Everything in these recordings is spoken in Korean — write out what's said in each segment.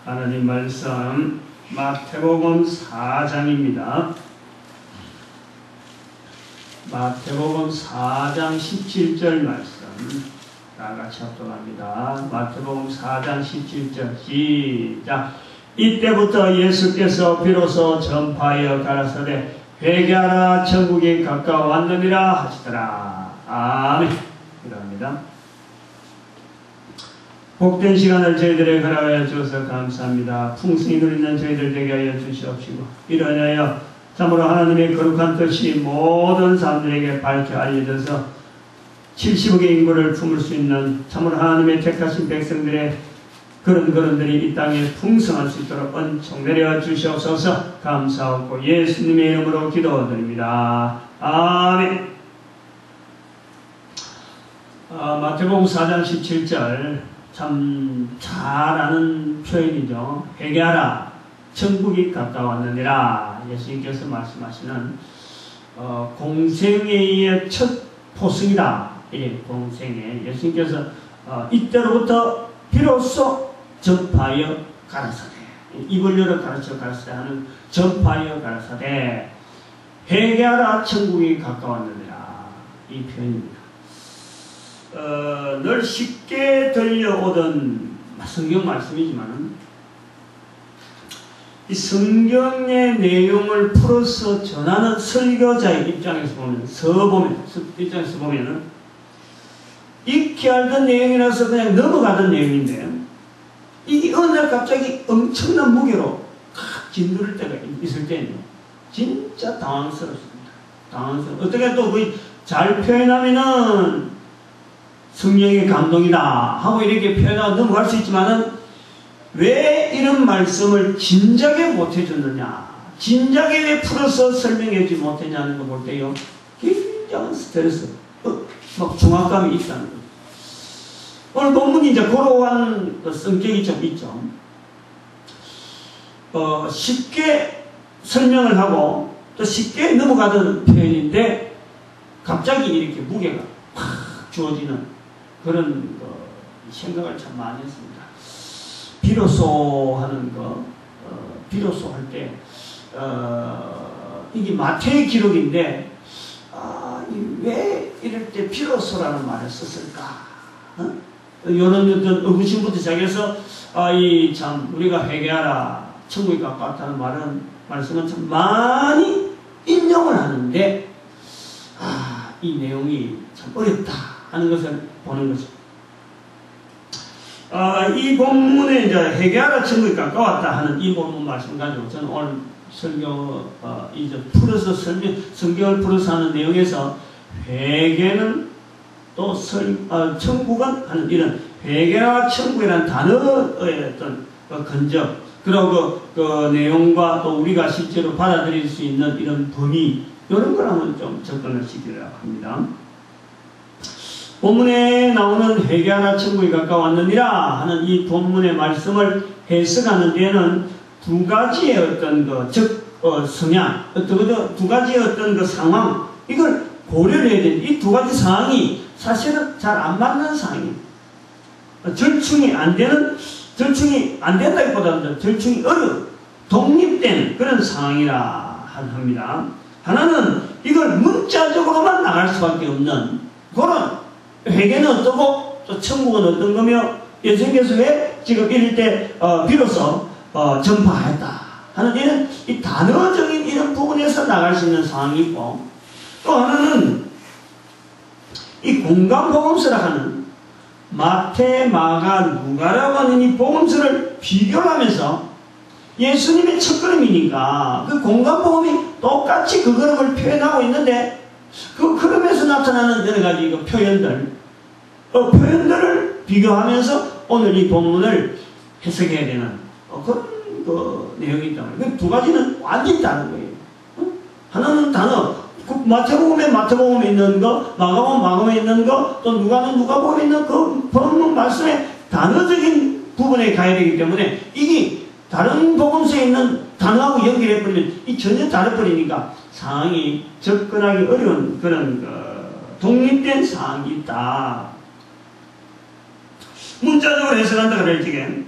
하나님 말씀 마태복음 4장입니다. 마태복음 4장 17절 말씀 다 같이 합독합니다. 마태복음 4장 17절 시작. 이때부터 예수께서 비로소 전파하여 가라사대 회개하라 천국이 가까워왔느니라 하시더라. 아멘. 기도합니다. 복된 시간을 저희들에게 허락하여 주셔서 감사합니다. 풍성히 누리는 저희들 되게 하여 주시옵시고 이러하여 참으로 하나님의 거룩한 뜻이 모든 사람들에게 밝혀 알려져서 70억의 인구를 품을 수 있는 참으로 하나님의 택하신 백성들의 그런 걸음들이 이 땅에 풍성할 수 있도록 은총 내려 주시옵소서. 감사하고 예수님의 이름으로 기도드립니다. 아멘. 마태복음 4장 17절 참 잘 아는 표현이죠. 회개하라 천국이 가까웠느니라. 예수님께서 말씀하시는 공생애의 첫 포승이다. 공생애 예수님께서 이때로부터 비로소 전파하여 가라사대, 입을 열어 가라사대 하는 전파하여 가라사대 회개하라 천국이 가까웠느니라. 이 표현입니다. 늘 쉽게 들려오던 성경 말씀이지만 이 성경의 내용을 풀어서 전하는 설교자의 입장에서 보면은 익히 알던 내용이라서 그냥 넘어가던 내용인데 이게 어느 날 갑자기 엄청난 무게로 확 짓누를 때가 있을 때는 진짜 당황스럽습니다. 어떻게 또 잘 표현하면은 성령의 감동이다 하고 이렇게 표현하고 넘어갈 수 있지만은 왜 이런 말씀을 진작에 못해줬느냐, 진작에 왜 풀어서 설명해주지 못했냐는 거 볼 때요 굉장한 스트레스, 막 중압감이 있다는 거죠. 오늘 본문이 이제 고로한 성격이 좀 있죠. 쉽게 설명을 하고 또 쉽게 넘어가던 표현인데 갑자기 이렇게 무게가 확 주어지는 그런 생각을 참 많이 했습니다. 비로소 하는 거, 비로소 할 때, 이게 마태의 기록인데, 왜 이럴 때 비로소라는 말을 썼을까? 이런 어떤 의구심부터 시작해서, 참, 우리가 회개하라, 천국이 가깝다는 말씀은 참 많이 인용을 하는데, 이 내용이 참 어렵다 하는 것을 보는 거죠. 이 본문에 이제 회개하라 천국이 가까웠다 하는 이 본문 말씀 가지고 저는 오늘 설교 이제 풀어서 성경을 풀어서 하는 내용에서 회개는 또 천국은 하는 이런 회개와 천국이라는 단어의 어떤 건적 그리고 그 내용과 또 우리가 실제로 받아들일 수 있는 이런 범위 이런 걸 한번 좀 접근을 시키려고 합니다. 본문에 나오는 회개하라 천국이 가까웠느니라 하는 이 본문의 말씀을 해석하는 데에는 두 가지의 어떤 성향, 두 가지의 어떤 상황, 이걸 고려를 해야 되는데 이 두 가지 상황이 사실은 잘 안 맞는 상황입니다. 절충이 안 된다기보다는 절충이 어려운, 독립된 그런 상황이라 합니다. 하나는 이걸 문자적으로만 나갈 수밖에 없는 그런 회개는 어떠고 또 천국은 어떤 거며 예수님께서 왜 지금 이럴 때 비로소 전파하였다 하는 이런 이 단어적인 이런 부분에서 나갈 수 있는 상황이 있고 또 하나는 이 공간복음서라 하는 마태, 마가, 누가라고 하는 이 복음서를 비교를 하면서 예수님의 첫걸음이니까 그 공간복음이 똑같이 그 걸음을 표현하고 있는데 그 걸음에서 나타나는 여러 가지 표현들을 비교하면서 오늘 이 본문을 해석해야 되는 그런 내용이 있단 말이에요. 그 두 가지는 완전히 다른 거예요. 하나는 단어, 마태복음에 있는 거, 마가복음에 있는 거, 또 누가복음에 있는 그 본문 말씀의 단어적인 부분에 가야 되기 때문에 이게 다른 복음서에 있는 단어하고 연결해버리면 이 전혀 다르버리니까 상황이 접근하기 어려운 그런 독립된 상황이 있다. 문자적으로 해석한다 그럴 적에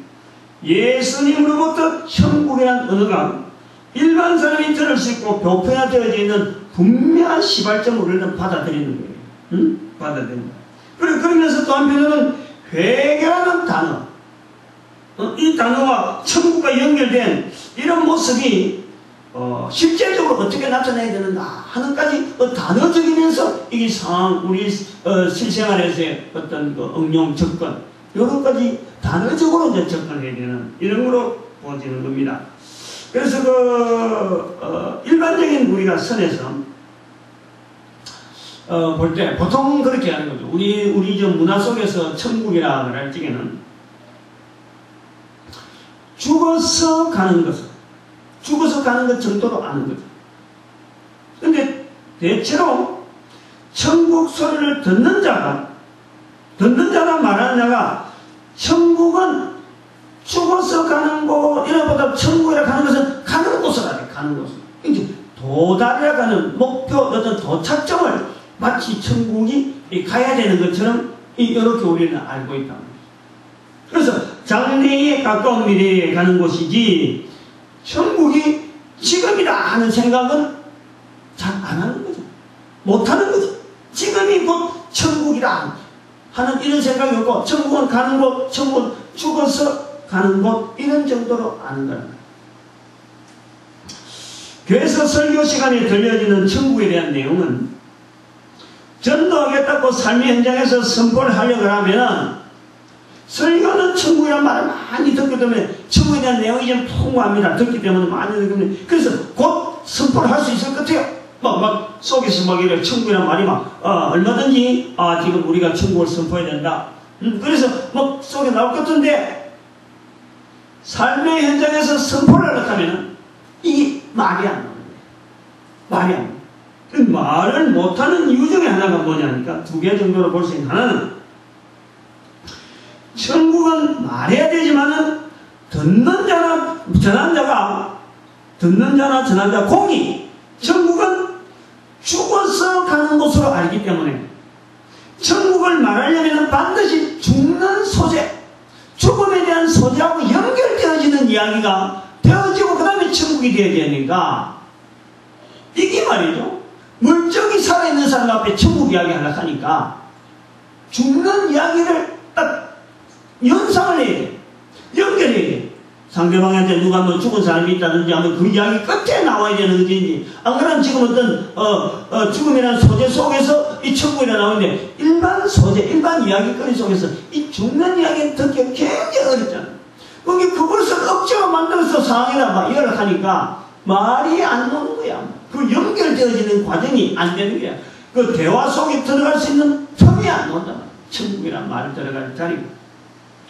예수님으로부터 천국이라는 언어가 일반 사람이 들을 수 있고 보편화되어져 있는 분명한 시발점을 우리는 받아들이는 거예요. 응? 받아들인다. 그러면서 또 한편으로는 회개라는 단어, 이 단어와 천국과 연결된 이런 모습이 실제적으로 어떻게 나타나야 되는가 하는까지 단어적이면서 이게 상황, 우리 실생활에서의 어떤 응용, 접근, 여러 가지 단어적으로 이제 접근해야 되는 이런 거로 보여지는 겁니다. 그래서 일반적인 우리가 선에서 볼 때 보통 그렇게 하는 거죠. 우리 저 문화 속에서 천국이라 할 적에는 죽어서 가는 것 정도로 아는 거죠. 근데 대체로 천국 소리를 듣는 자라 말하는 자가 천국은 죽어서 가는 곳, 이라보다 천국이라 가는 것은 가는 곳을 알아요. 가는 곳을. 이제 도달이라 가는 목표, 어떤 도착점을 마치 천국이 가야 되는 것처럼 이렇게 우리는 알고 있다. 그래서 장래에 가까운 미래에 가는 곳이지 천국이 지금이다 하는 생각은 잘 안 하는 거죠. 못 하는 거죠. 지금이 곧 천국이다 하는 이런 생각이 없고 천국은 가는 곳, 천국은 죽어서 가는 곳 이런 정도로 아는 거예요. 교회에서 설교 시간에 들려지는 천국에 대한 내용은 전도하겠다고 삶의 현장에서 선포를 하려고 하면 설교는 천국이라는 말을 많이 듣기 때문에 천국에 대한 내용이 좀 풍부합니다. 듣기 때문에 많이 듣기 때문에 그래서 곧 선포를 할 수 있을 것 같아요. 막 속에서 막 이래 천국이라는 말이 얼마든지 지금 우리가 천국을 선포해야 된다. 그래서 막 속에 나올 것 같은데 삶의 현장에서 선포를 하려고 하면 이게 말이 안 나오는 거예요. 말이 안 나와요. 그 말을 못하는 이유 중에 하나가 뭐냐니까 두 개 정도로 볼 수 있는 하나는 천국은 말해야 되지만은 듣는 자나 전한 자 공이 천국은 죽어서 가는 곳으로 알기 때문에 천국을 말하려면 반드시 죽는 소재, 죽음에 대한 소재하고 연결되어지는 이야기가 되어지고 그 다음에 천국이 되어야 되니까 이게 말이죠. 물적이 살아있는 사람 앞에 천국 이야기 하려고 하니까 죽는 이야기를 딱 연상을 해야 돼. 연결해야 돼. 상대방한테 누가 뭐 죽은 사람이 있다든지 하면 그 이야기 끝에 나와야 되는 거지. 안 그러면 지금 어떤 죽음이라는 소재 속에서 이 천국이라 나오는데 일반 소재, 일반 이야기거리 속에서 이 죽는 이야기는 듣기가 굉장히 어렵잖아. 거기 그것을 억지로 만들어서 상황이라 막 이야기하니까 말이 안 나오는 거야. 그 연결되어지는 과정이 안 되는 거야. 그 대화 속에 들어갈 수 있는 틈이 안 나온다. 천국이란 말을 들어갈 자리고.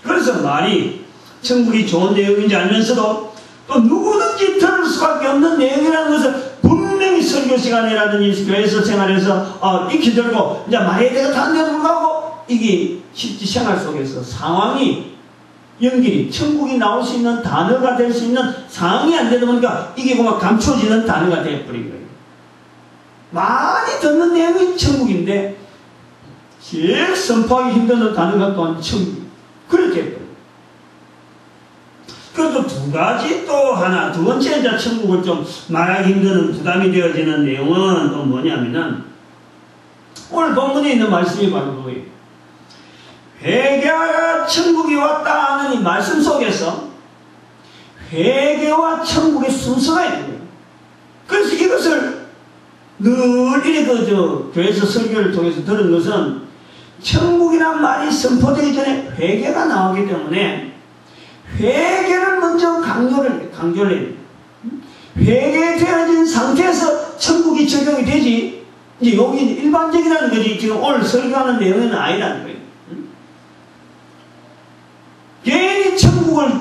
그래서 말이 천국이 좋은 내용인지 알면서도 또 누구든지 들을 수밖에 없는 내용이라는 것을 분명히 설교 시간이라든지 교회에서 생활에서 익히 들고 이제 말해야 되겠다 하는데 불구하고 이게 실제 생활 속에서 상황이 연결이 천국이 나올 수 있는 단어가 될 수 있는 상황이 안 되다 보니까 이게 막 감춰지는 단어가 되어버린 거예요. 많이 듣는 내용이 천국인데 제일 선포하기 힘든 단어가 또한 천국. 그렇게 해버려요. 그래도 두 가지 또 하나, 두 번째 이제 천국을 좀 말하기 힘든 부담이 되어지는 내용은 또 뭐냐면은 오늘 본문에 있는 말씀이 바로 그거예요. 회개하여 천국이 왔다 하는 이 말씀 속에서 회개와 천국의 순서가 있는 거예요. 그래서 이것을 늘 이렇게 교회에서 설교를 통해서 들은 것은 천국이란 말이 선포되기 전에 회개가 나오기 때문에 회개를 먼저 강조를 해요. 회개되어진 상태에서 천국이 적용이 되지, 이제 여기 일반적이라는 거지, 지금 오늘 설교하는 내용은 아니라는 거예요. 괜히 천국을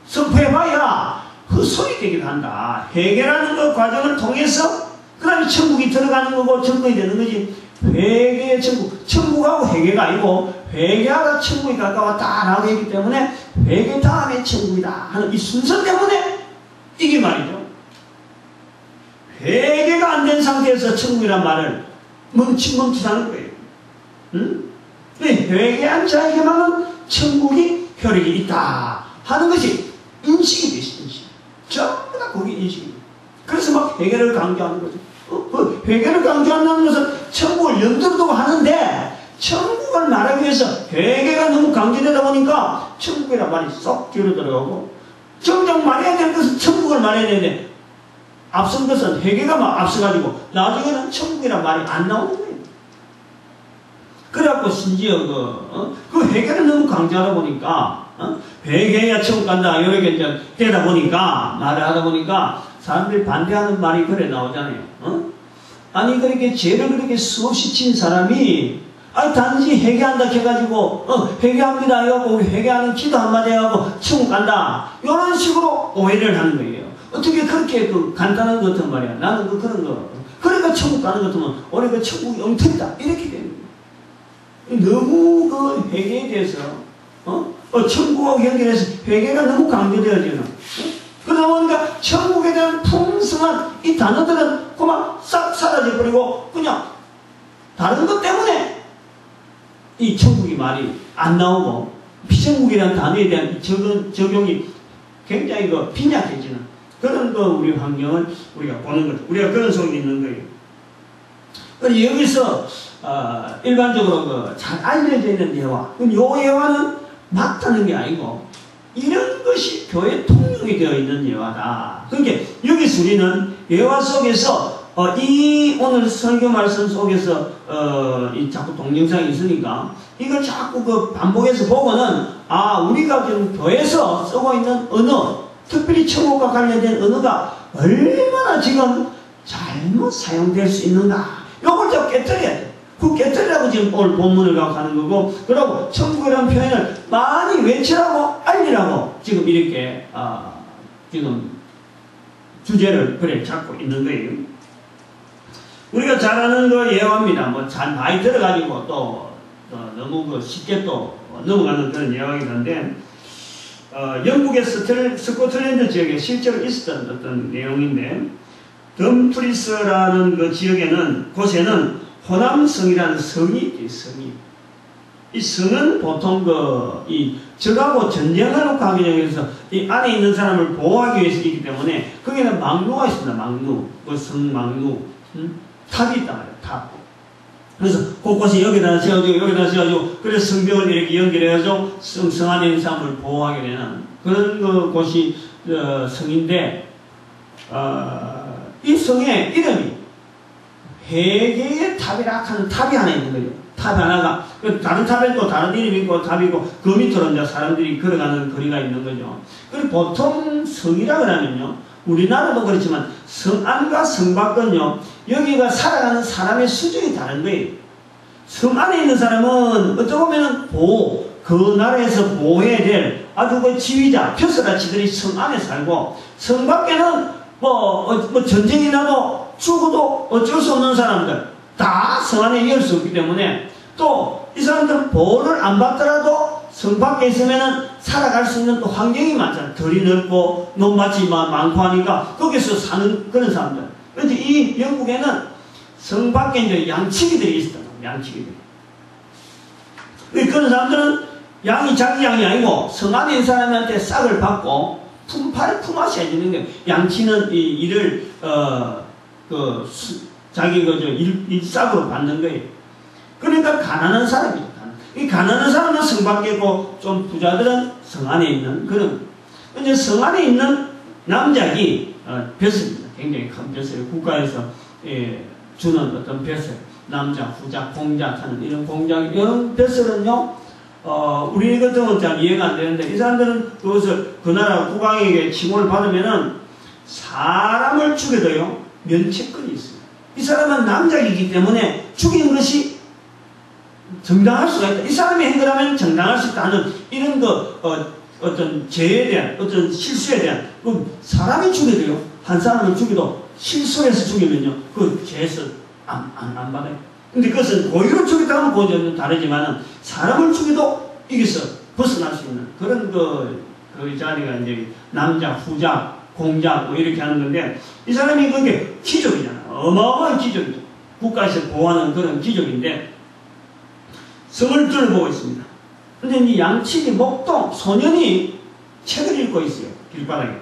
선포해봐야 헛소리 되기도 한다. 회개라는 그 과정을 통해서 그 다음에 천국이 들어가는 거고 천국이 되는 거지. 회개의 천국, 천국하고 회개가 아니고 회개하고 천국이 가까웠다라고 했기 때문에 회개 다음에 천국이다 하는 이 순서 때문에 이게 말이죠. 회개가 안 된 상태에서 천국이란 말을 멈칫멈칫하는 거예요. 응? 회개한 자에게만은 천국이 혈육이 있다 하는 것이 인식이 되시, 인식. 전부 다 거기 인식이. 그래서 막 회개를 강조하는 거죠. 그 회개를 강조한다는 것은 천국을 염두에 두고 하는데, 천국을 말하기 위해서 회개가 너무 강조되다 보니까 천국이란 말이 쏙 뒤로 들어가고, 정작 말해야 될 것은 천국을 말해야 되는데, 앞선 것은 회개가 막 앞서가지고 나중에는 천국이란 말이 안 나오는 거예요. 그래갖고 심지어 그 회개를 너무 강조하다 보니까 회개해야 천국 간다 이렇게 이제 되다 보니까 말을 하다 보니까 사람들이 반대하는 말이 그래 나오잖아요. 아니 그렇게 죄를 그렇게 수없이 친 사람이 아니 단지 회개한다 해가지고 회개합니다 이러고 우리 회개하는 기도 한마디 하고 천국 간다 이런 식으로 오해를 하는 거예요. 어떻게 그렇게 그 간단한 것 같은 말이야. 나는 그런 거 그러니까 천국 가는 것 같으면 우리 그 천국이 엉터리다 이렇게 되는 거예요. 너무 그 회개에 대해서 천국하고 연결해서 회개가 너무 강조되어지는 그러다 보니까 천국에 대한 풍성한 이 단어들은 그만 싹 사라져버리고 그냥 다른 것 때문에 이 천국이 말이 안 나오고 피천국이라는 단어에 대한 적용이 굉장히 빈약해지는 그런 우리 환경을 우리가 보는 거죠. 우리가 그런 속에 있는 거예요. 그래서 여기서 일반적으로 잘 알려져 있는 예화, 요 예화는 맞다는 게 아니고 이런 것이 교회 통용이 되어 있는 예화다. 그러니까 여기서 우리는 예화 속에서 이 오늘 설교 말씀 속에서 이 자꾸 동영상이 있으니까 이걸 자꾸 반복해서 보고는 우리가 지금 교회에서 쓰고 있는 언어, 특별히 천국과 관련된 언어가 얼마나 지금 잘못 사용될 수 있는가. 요걸 좀 깨뜨려야 돼. 그 깨뜨리라고 지금 오늘 본문을 갖고 하는 거고, 그러고 천국이라는 표현을 많이 외치라고 알리라고 지금 이렇게 지금 주제를 그래 잡고 있는 거예요. 우리가 잘 아는 예화입니다. 잘 많이 들어가지고 또 너무 쉽게 또 넘어가는 그런 예화이긴 한데, 영국의 스코틀랜드 지역에 실제로 있었던 어떤 내용인데, 덤프리스라는 곳에는 호남성이라는 성이 있대요, 성이. 이 성은 보통 적하고 전쟁을 하기 위해서 이 안에 있는 사람을 보호하기 위해서 있기 때문에 거기는 망루가 있습니다, 망루. 성망루. 탑이 있단 말이에요, 탑. 그래서 곳곳에 여기다 세워주고, 그래서 성벽을 이렇게 연결해가지고 성 안에 있는 사람을 보호하게 되는 그런 곳이 성인데, 이 성의 이름이 회개의 탑이라 하는 탑이 하나 있는 거예요. 탑 하나가, 다른 탑에 또 다른 이름이 있고 탑이고, 그 밑으로 이제 사람들이 걸어가는 거리가 있는 거죠. 그리고 보통 성이라 그러면요, 우리나라도 그렇지만 성 안과 성 밖은요, 여기가 살아가는 사람의 수준이 다른 거예요. 성 안에 있는 사람은 어떻게 보면은 그 나라에서 보호해야 될 아주 지휘자, 벼슬아치들이 성 안에 살고, 성 밖에는 전쟁이 나도 죽어도 어쩔 수 없는 사람들 다 성 안에 이을 수 없기 때문에, 또 이 사람들은 보호를 안 받더라도 성 밖에 있으면은 살아갈 수 있는 또 환경이 많잖아요. 덜이 넓고 논밭이 많고 하니까 거기서 사는 그런 사람들. 그런데 이 영국에는 성 밖에 이제 양치기들이 있었다. 양치기들이. 그런 사람들은 양이 자기 양이 아니고 성 안에 있는 사람한테 싹을 받고 품앗이 해주는 거예요. 양치는 이 일을 자기 일 싹으로 받는 거예요. 그러니까 가난한 사람이죠. 이 가난한 사람은 성 밖에 있고 좀 부자들은 성 안에 있는 그런. 이제 성 안에 있는 남작이 벼슬입니다. 굉장히 큰 벼슬. 국가에서 주는 어떤 벼슬. 남작, 후작, 공작 하는 이런 공작, 이런 벼슬은요, 우리 같은 건 잘 이해가 안 되는데, 이 사람들은 그것을 그 나라 국왕에게 칭호를 받으면은 사람을 죽여도요, 면책권이 있어요. 이 사람은 남작이기 때문에 죽인 것이 정당할 수가 있다. 이 사람이 한 거라면 정당할 수 있다 하는 이런 어떤 죄에 대한, 어떤 실수에 대한, 사람이 죽여도요, 한 사람을 죽여도 실수해서 죽이면요, 그 죄에서 안 받아요. 근데 그것은 고의로 죽였다 하면 그거는 다르지만은, 사람을 죽여도 여기서 벗어날 수 있는 그런 그 자리가 이제 남자, 후자, 공자, 이렇게 하는 건데, 이 사람이 그게 귀족이잖아. 어마어마한 귀족이죠. 국가에서 보호하는 그런 귀족인데, 성을 둘러보고 있습니다. 근데 이 양치기 목동 소년이 책을 읽고 있어요. 길바닥에.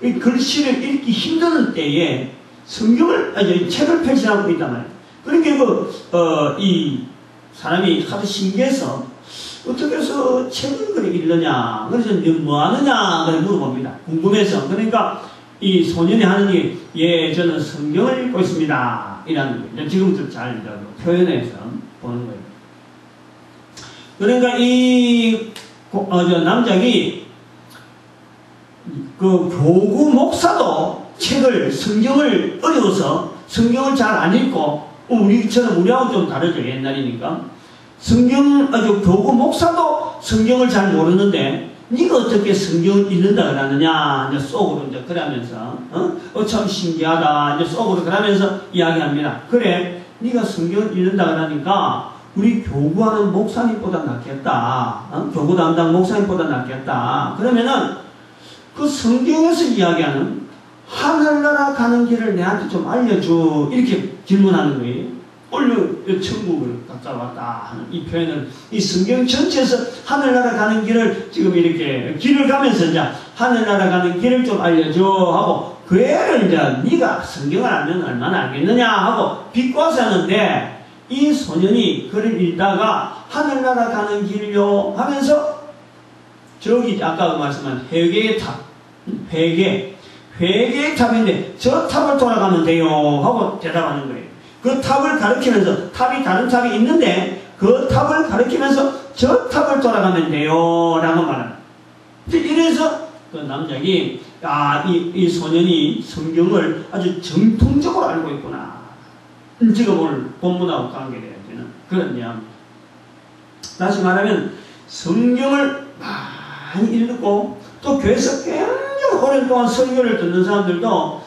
이 글씨를 읽기 힘드는 때에 책을 펼쳐놓고 있단 말이에요. 그러니까 이 사람이 하도 신기해서 어떻게 해서 책을 그렇게 읽느냐, 그래서 뭐 하느냐, 그래 물어봅니다. 궁금해서. 그러니까 이 소년이 하는 게, 예, 저는 성경을 읽고 있습니다. 이라는 거예요. 지금부터 잘 표현해서 보는 거예요. 그러니까 저 남작이 그 교구 목사도 성경을 어려워서 성경을 잘 안 읽고, 우리하고 좀 다르죠. 옛날이니까. 교구 목사도 성경을 잘 모르는데, 네가 어떻게 성경을 읽는다 그러느냐, 이제 속으로 이제 그러면서, 참 신기하다, 이제 속으로 그러면서 이야기합니다. 그래, 네가 성경을 읽는다 그러니까, 우리 교구하는 목사님보다 낫겠다. 교구 담당 목사님보다 낫겠다. 그러면은, 그 성경에서 이야기하는 하늘나라 가는 길을 내한테 좀 알려줘. 이렇게 질문하는 거예요. 천국을 갔다 왔다 하는 이 표현을, 이 성경 전체에서 하늘나라 가는 길을 지금 이렇게 길을 가면서 이제 하늘나라 가는 길을 좀 알려줘 하고, 그 애를 이제 네가 성경을 알면 얼마나 알겠느냐 하고 비꼬아서 하는데, 이 소년이 글을 읽다가 하늘나라 가는 길요 하면서 저기 아까 말씀한 회개의 탑, 회개의 탑인데 저 탑을 돌아가면 돼요 하고 대답하는 거예요. 그 탑을 가리키면서, 탑이 다른 탑이 있는데 그 탑을 가리키면서 저 탑을 돌아가면 돼요 라고 말합니다. 이래서 그 남작이 이 소년이 성경을 아주 정통적으로 알고 있구나. 지금 오늘 본문하고 관계되어지는 그런 이야기입니다. 다시 말하면 성경을 많이 읽고 또 교회에서 굉장히 오랜 동안 설교를 듣는 사람들도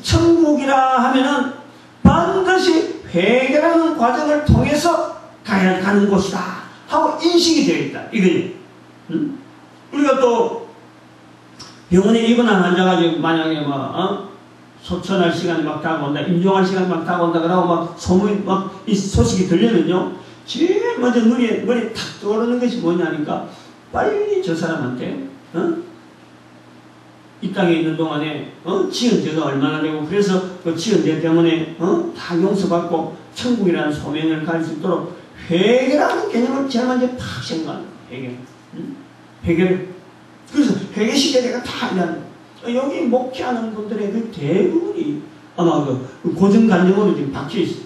천국이라 하면은 반드시 회개라는 과정을 통해서 가는 곳이다 하고 인식이 되어 있다. 이거지. 우리가 또 병원에 입원한 환자가 만약에 소천할 시간이 막 다가온다, 임종할 시간이 막 다가온다, 그러고 막 소문이 이 소식이 들리면요, 제일 먼저 머리에 탁 떠오르는 것이 뭐냐니까, 빨리 저 사람한테, 이 땅에 있는 동안에, 지은 죄가 얼마나 되고, 그래서 그 지은 죄 때문에, 다 용서받고, 천국이라는 소명을 갈 수 있도록, 회개라는 개념을 제일 먼저 팍 생각하는 거예요. 회개를. 그래서 회개 시대가 다 이런, 여기 목회하는 분들의 그 대부분이 아마 그 고정관념으로 지금 박혀 있어요.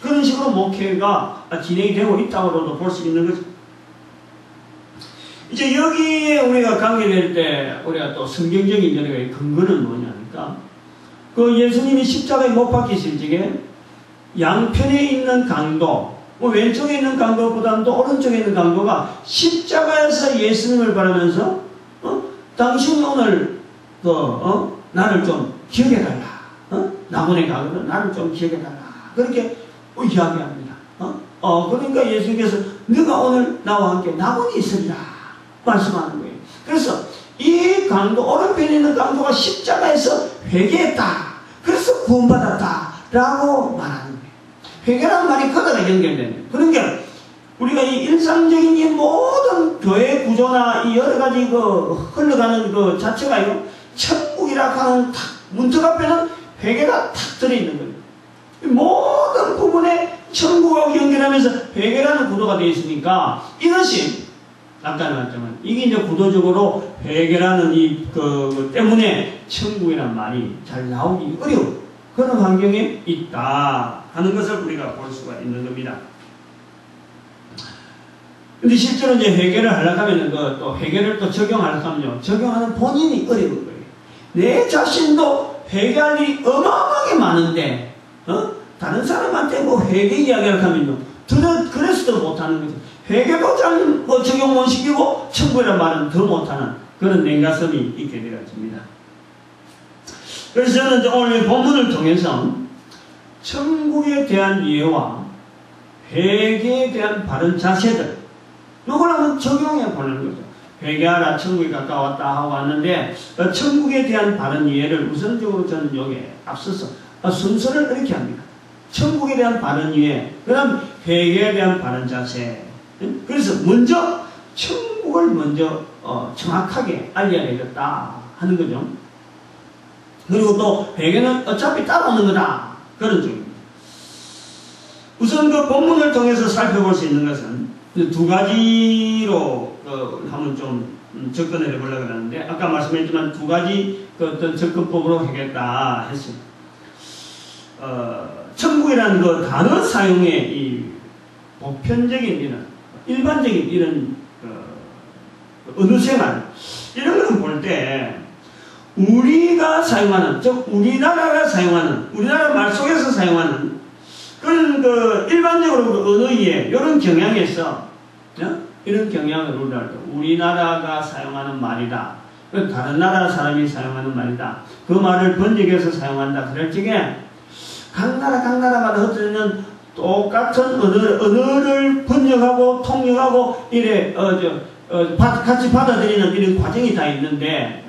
그런 식으로 목회가 진행이 되고 있다고도 볼 수 있는 거죠. 이제 여기에 우리가 관계될 때 우리가 또 성경적인 연애의 근거는 뭐냐니까, 그 예수님이 십자가에 못 박히실 적에 양편에 있는 강도, 왼쪽에 있는 강도보다는 또 오른쪽에 있는 강도가 십자가에서 예수님을 바라면서 당신이 오늘 나를 좀 기억해달라. 나무에 가거든 나를 좀 기억해달라. 그렇게 이야기합니다. 그러니까 예수님께서 네가 오늘 나와 함께 나무에 있으리라 말씀하는 거예요. 그래서 이 강도, 오른편에 있는 강도가 십자가에서 회개했다. 그래서 구원받았다. 라고 말하는 거예요. 회개라는 말이 거기다 연결되는 거예요. 그러니까 우리가 이 일상적인 이 모든 교회 구조나 이 여러 가지 흘러가는 그 자체가요, 천국이라 하는 문턱 앞에는 회개가 탁 들어있는 거예요. 모든 부분에 천국하고 연결하면서 회개라는 구도가 되어 있으니까, 이것이 아까 말했지만 이게 이제 구도적으로 회개라는 때문에 천국이라는 말이 잘 나오기 어려운 그런 환경에 있다 하는 것을 우리가 볼 수가 있는 겁니다. 근데 실제로 이제 회개를 하려고 하면 또 회개를 또 적용하려고 하면요, 적용하는 본인이 어려운 거예요. 내 자신도 회개할 일이 어마어마하게 많은데, 다른 사람한테 회개 이야기를 하면요, 그래서도 못하는 거죠. 회개도 잘 적용 못 시키고, 천국이라는 말은 더 못하는 그런 냉가성이 있게 되어집니다. 그래서 저는 이제 오늘 본문을 통해서 천국에 대한 이해와 회개에 대한 바른 자세들, 이걸 한번 적용해 보는 거죠. 회개하라, 천국이 가까웠다 하고 왔는데, 천국에 대한 바른 이해를 우선적으로 저는 여기에 앞서서 순서를 이렇게 합니다. 천국에 대한 바른 이해, 그 다음 회개에 대한 바른 자세. 그래서 먼저 천국을 먼저 정확하게 알려야 되겠다 하는 거죠. 그리고 또 회개는 어차피 따라오는 거다 그런 쪽입니다. 우선 그 본문을 통해서 살펴볼 수 있는 것은 두 가지로 한번 좀 접근을 해보려고 하는데, 아까 말씀했지만 두 가지 어떤 접근법으로 하겠다 했습니다. 천국이라는 그 단어 사용의 이 보편적인 이런 일반적인 이런 언어 생활 이런 거는 볼 때 우리가 사용하는, 즉 우리나라가 사용하는, 우리나라 말 속에서 사용하는 그런 일반적으로 언어의 이런 경향에서 이런 경향을 우리나라가 사용하는 말이다, 다른 나라 사람이 사용하는 말이다, 그 말을 번역해서 사용한다 그럴 적에 각 나라마다 흩어지는 똑같은 언어를 번역하고 통역하고 이래 같이 받아들이는 이런 과정이 다 있는데,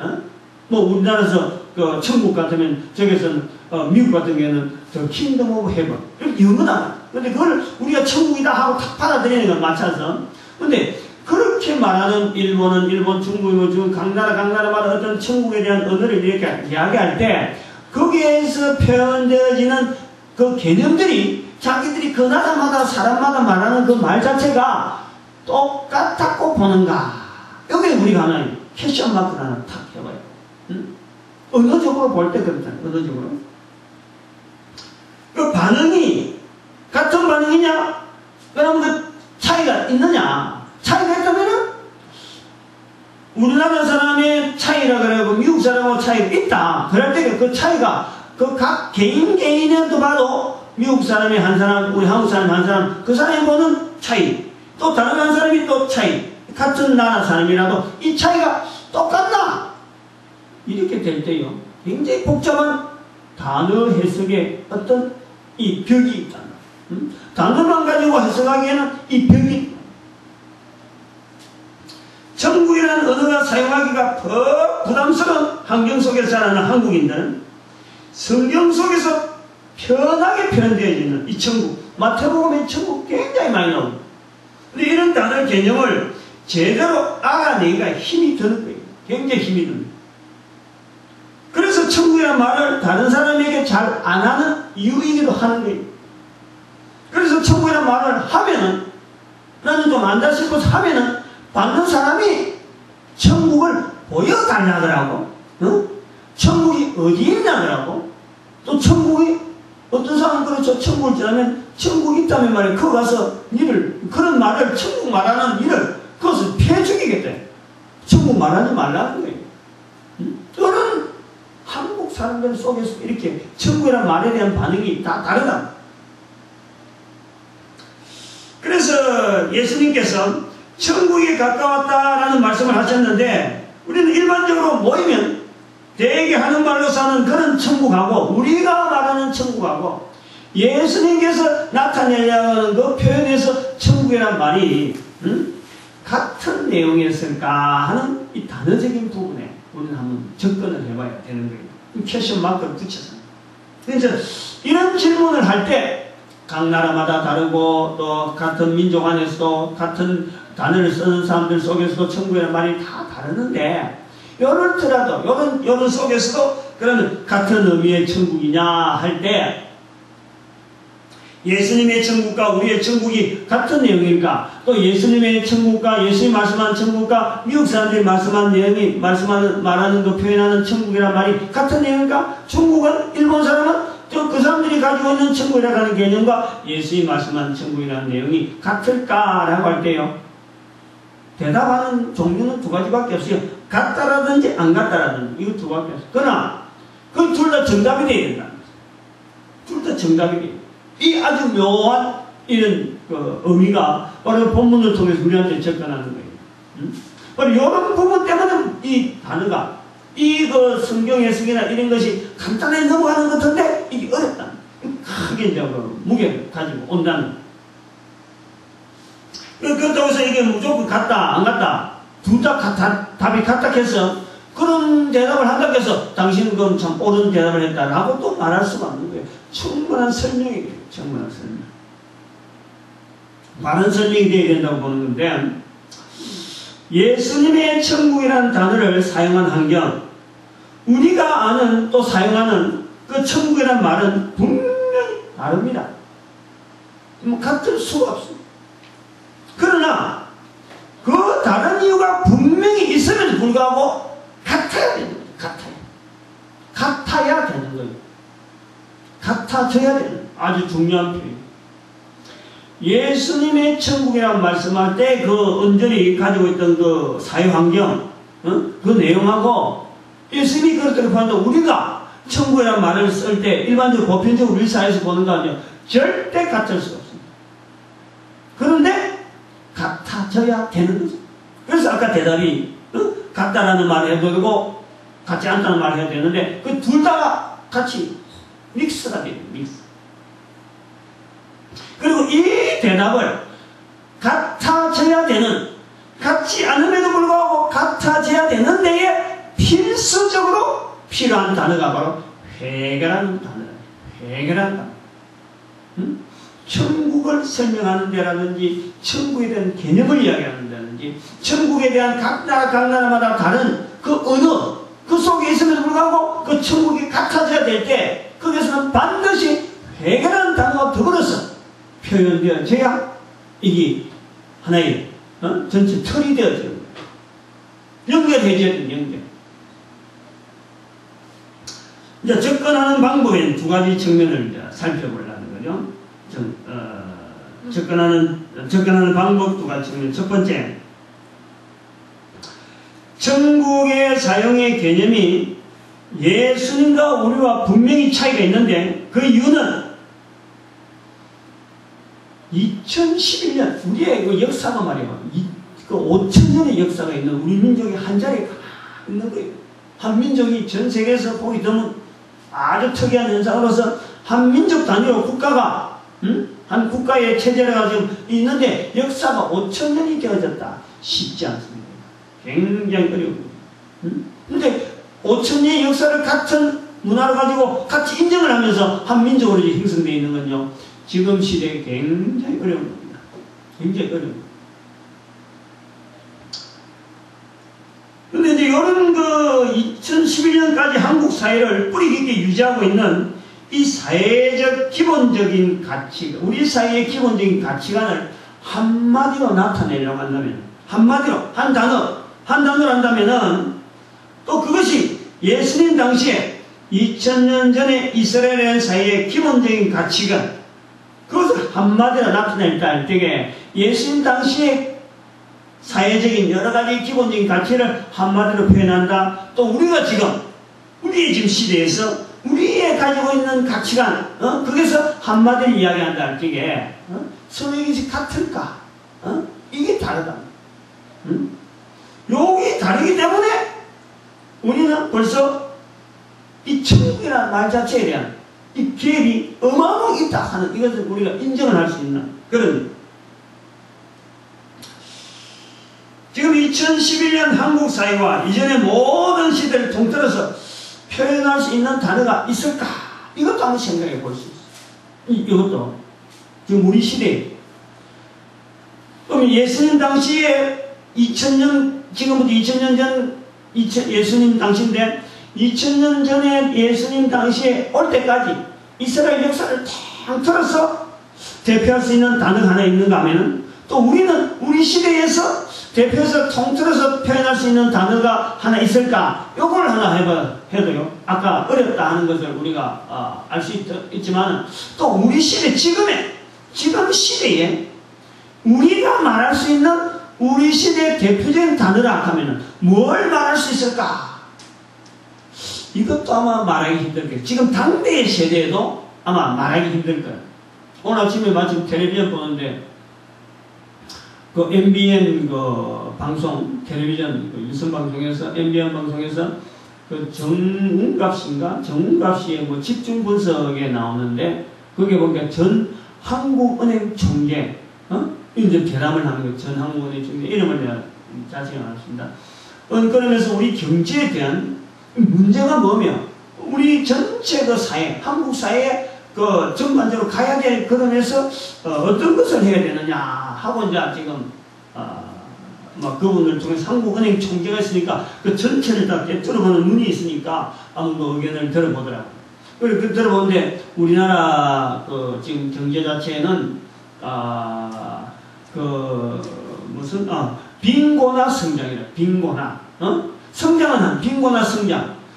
뭐 우리나라에서 천국 같으면 저기서는 미국 같은 경우에는 킹덤 오브 헤븐 이렇게 영어다. 근데 그걸 우리가 천국이다 하고 탁 받아들이는 건 맞춰서. 근데 그렇게 말하는 일본은 일본, 중국은 중국, 각 나라마다 어떤 천국에 대한 언어를 이렇게 이야기할 때 거기에서 표현되어지는 그 개념들이 자기들이 그 나라마다 사람마다 말하는 그 말 자체가 똑같다고 보는가? 여기에 우리가 하나의 퀘스천 마크를 하나 탁 해봐요. 언어적으로 볼 때 그렇잖아요. 언어적으로. 그 반응이 같은 반응이냐? 그럼 그 차이가 있느냐? 차이가 있다면은 우리나라 사람의 차이라 그래고 미국 사람하고 차이가 있다. 그럴 때 그 차이가 그 각 개인에도 봐도 미국 사람이 한 사람, 우리 한국 사람이 한 사람, 그 사람이 보는 차이, 또 다른 한 사람이 또 차이, 같은 나라 사람이라도 이 차이가 똑같나? 이렇게 될 때요, 굉장히 복잡한 단어 해석에 어떤 이 벽이 있다. 단어만 가지고 해석하기에는 이 벽이 있다. 천국이라는 언어가 사용하기가 더 부담스러운 환경 속에서 자라는 한국인들은 성경 속에서 편하게 표현되어지는 이 천국, 마태복음의 천국 굉장히 많이 나옵니다. 근데 이런 단어 개념을 제대로 알아내기가 힘이 드는 거예요. 굉장히 힘이 듭니다. 그래서 천국이라는 말을 다른 사람에게 잘 안 하는 이유이기도 하는 거예요. 그래서 천국이라는 말을 하면은, 나는 좀 안다 싶어서 하면은 받는 사람이 천국을 보여달라더라고. 천국이 어디 있냐더라고. 또 천국이 어떤 사람은 그렇죠. 천국을 지나면 천국이 있다면 말이야. 그거 가서 니를, 그런 말을, 천국 말하는 일을 그것을 피해 죽이겠대. 천국 말하지 말라는 거예요. 그런 한국 사람들 속에서 이렇게 천국이라는 말에 대한 반응이 다 다르다. 그래서 예수님께서 천국에 가까웠다라는 말씀을 하셨는데, 우리는 일반적으로 모이면 대개 하는 말로 사는 그런 천국하고 우리가 말하는 천국하고 예수님께서 나타내려는 그 표현에서 천국이란 말이 같은 내용이었을까 하는 이 단어적인 부분에 우리는 한번 접근을 해봐야 되는 거예요. 퀘스천 마크를 붙여서. 그래서 이런 질문을 할 때 각 나라마다 다르고 또 같은 민족 안에서도 같은 단어를 쓰는 사람들 속에서도 천국이라는 말이 다 다르는데, 요렇더라도 요런 속에서도 그러면 같은 의미의 천국이냐 할 때 예수님의 천국과 우리의 천국이 같은 내용일까? 또 예수님의 천국과 예수님이 말씀한 천국과 미국 사람들이 말씀한 내용이 말하는 그 표현하는 천국이란 말이 같은 내용일까? 중국은, 일본 사람은 그 사람들이 가지고 있는 천국이라고 하는 개념과 예수님이 말씀한 천국이라는 내용이 같을까라고 할 때요, 대답하는 종류는 두 가지밖에 없어요. 같다라든지 안 같다라든지, 이거 두 가지밖에 없어요. 그러나 그 둘 다 정답이 돼야 된다. 둘 다 정답이 돼요. 이 아주 묘한 이런 의미가 바로 본문을 통해서 우리한테 접근하는 거예요. 바로 이런 부분 때문에 이 단어가, 이 성경 해석이나 이런 것이 간단하게 넘어가는 것 같은데 이게 어렵다. 크게 이제 무게를 가지고 온다는. 그렇다고 해서 이게 무조건 같다 안 같다 둘 다 답이 같다 해서 그런 대답을 한다고 해서 당신은 그럼 참 옳은 대답을 했다라고 또 말할 수가 없는 거예요. 충분한 설명이에요. 충분한 설명. 바른 설명이 되어야 된다고 보는 건데, 예수님의 천국이라는 단어를 사용한 환경, 우리가 아는 또 사용하는 그 천국이라는 말은 분명히 다릅니다. 뭐 같을 수가 없습니다. 그러나 그 다른 이유가 분명히 있음에도 불구하고 같아야 되는 거예요. 같아야 되는 거예요. 같아져야 되는 아주 중요한 표현이에요. 예수님의 천국이라고 말씀할 때 그 언저리 가지고 있던 그 사회환경, 그 내용하고 예수님이 그렇게 보는데 우리가 천국이라는 말을 쓸 때 일반적으로 보편적으로 우리 사회에서 보는 거 아니에요. 절대 같을 수가 없습니다. 그런데 같아져야 되는 거죠. 그래서 아까 대답이 같다라는 말을 해도 되고 같지 않다는 말을 해야 되는데 그 둘 다 같이 믹스가 돼요. 믹스. 그리고 이 대답을 같아져야 되는, 같지 않음에도 불구하고 같아져야 되는 데에 필수적으로 필요한 단어가 바로 회개라는 단어예요. 회개라는 단어. 천국을 설명하는 데라든지 천국에 대한 개념을 이야기하는 데라든지 천국에 대한 각 나라마다 다른 그 언어, 그 속에 있음에도 불구하고 그 천국이 같아져야 될 때 거기서는 반드시 회개라는 단어가 더불어서 표현되어져야 이게 하나의 전체 틀이 되어져요. 연결해져야 돼요. 연결. 이제 접근하는 방법에는 두 가지 측면을 이제 살펴보려는 거죠. 접근하는 방법 두 가지 측면. 첫 번째, 천국의 사용의 개념이 예수님과 우리와 분명히 차이가 있는데 그 이유는 2011년 우리의 그 역사가 말이에요. 그 5,000년의 역사가 있는 우리 민족이 한 자리에 있는 거예요. 한 민족이 전 세계에서 보기 드문 아주 특이한 현상으로서 한 민족 단위로 국가가 한 국가의 체제가 지금 있는데 역사가 5,000년이 되어졌다. 쉽지 않습니다. 굉장히 어려워요. 그런데 5,000년의 역사를 같은 문화를 가지고 같이 인정을 하면서 한 민족으로 형성되어 있는 건요. 지금 시대에 굉장히 어려운 겁니다. 굉장히 어려운. 그런데 이제 이런 그 2011년까지 한국 사회를 뿌리 깊게 유지하고 있는 이 사회적 기본적인 가치, 우리 사회의 기본적인 가치관을 한마디로 나타내려고 한다면, 한마디로, 한 단어로 한다면은 또 그것이 예수님 당시에 2000년 전에 이스라엘 사회의 기본적인 가치관, 그것을 한마디로 나타낼 때에 예수님 당시에 사회적인 여러 가지 기본적인 가치를 한마디로 표현한다. 또 우리가 지금 우리의 지금 시대에서 우리의 가지고 있는 가치관, 거기서 한마디로 이야기한다 할 때에 서로 이것이 같을까? 이게 다르다. 여기 다르기 때문에 우리는 벌써 이 천국이라는 말 자체에 대한 이 갭이 어마어마하게 있다 하는 이것을 우리가 인정을 할 수 있는 그런. 지금 2011년 한국 사회와 이전의 모든 시대를 통틀어서 표현할 수 있는 단어가 있을까? 이것도 한번 생각해 볼 수 있어요. 이것도 지금 우리 시대에. 그럼 예수님 당시에 2000년, 지금부터 2000년 전 예수님 당시인데 2000년 전에 예수님 당시에 올 때까지 이스라엘 역사를 통틀어서 대표할 수 있는 단어가 하나 있는가 하면은 또 우리는 우리 시대에서 대표해서 통틀어서 표현할 수 있는 단어가 하나 있을까? 요걸 하나 해도요. 아까 어렵다 하는 것을 우리가 알 수 있지만 또 우리 시대, 지금 시대에 우리가 말할 수 있는 우리 시대의 대표적인 단어라 하면은 뭘 말할 수 있을까? 이것도 아마 말하기 힘들 거예요. 지금 당대의 세대에도 아마 말하기 힘들 거예요. 오늘 아침에 마침 텔레비전 보는데 그 MBN 그 방송, 텔레비전 그 유선 방송에서 MBN 방송에서 그 정운갑 씨의 뭐 집중 분석에 나오는데 거기에 보니까 전 한국은행 총재, 이제 대담을 하는 거, 전 한국은행 총재 이름을 내가 자세히 안 했습니다. 그러면서 우리 경제에 대한 문제가 뭐며 우리 전체 그 사회, 한국 사회에 그 전반적으로 가야 될 그런에서 어떤 것을 해야 되느냐 하고 이제 지금 그분을 통해서 한국은행 총재가 있으니까 그 전체를 다 꿰뚫어보는 눈이 있으니까 한번 의견을 들어보더라고요. 그리고 들어보는데 우리나라 지금 경제 자체는 빈곤화 성장이라 빈곤화 성장은 빈곤화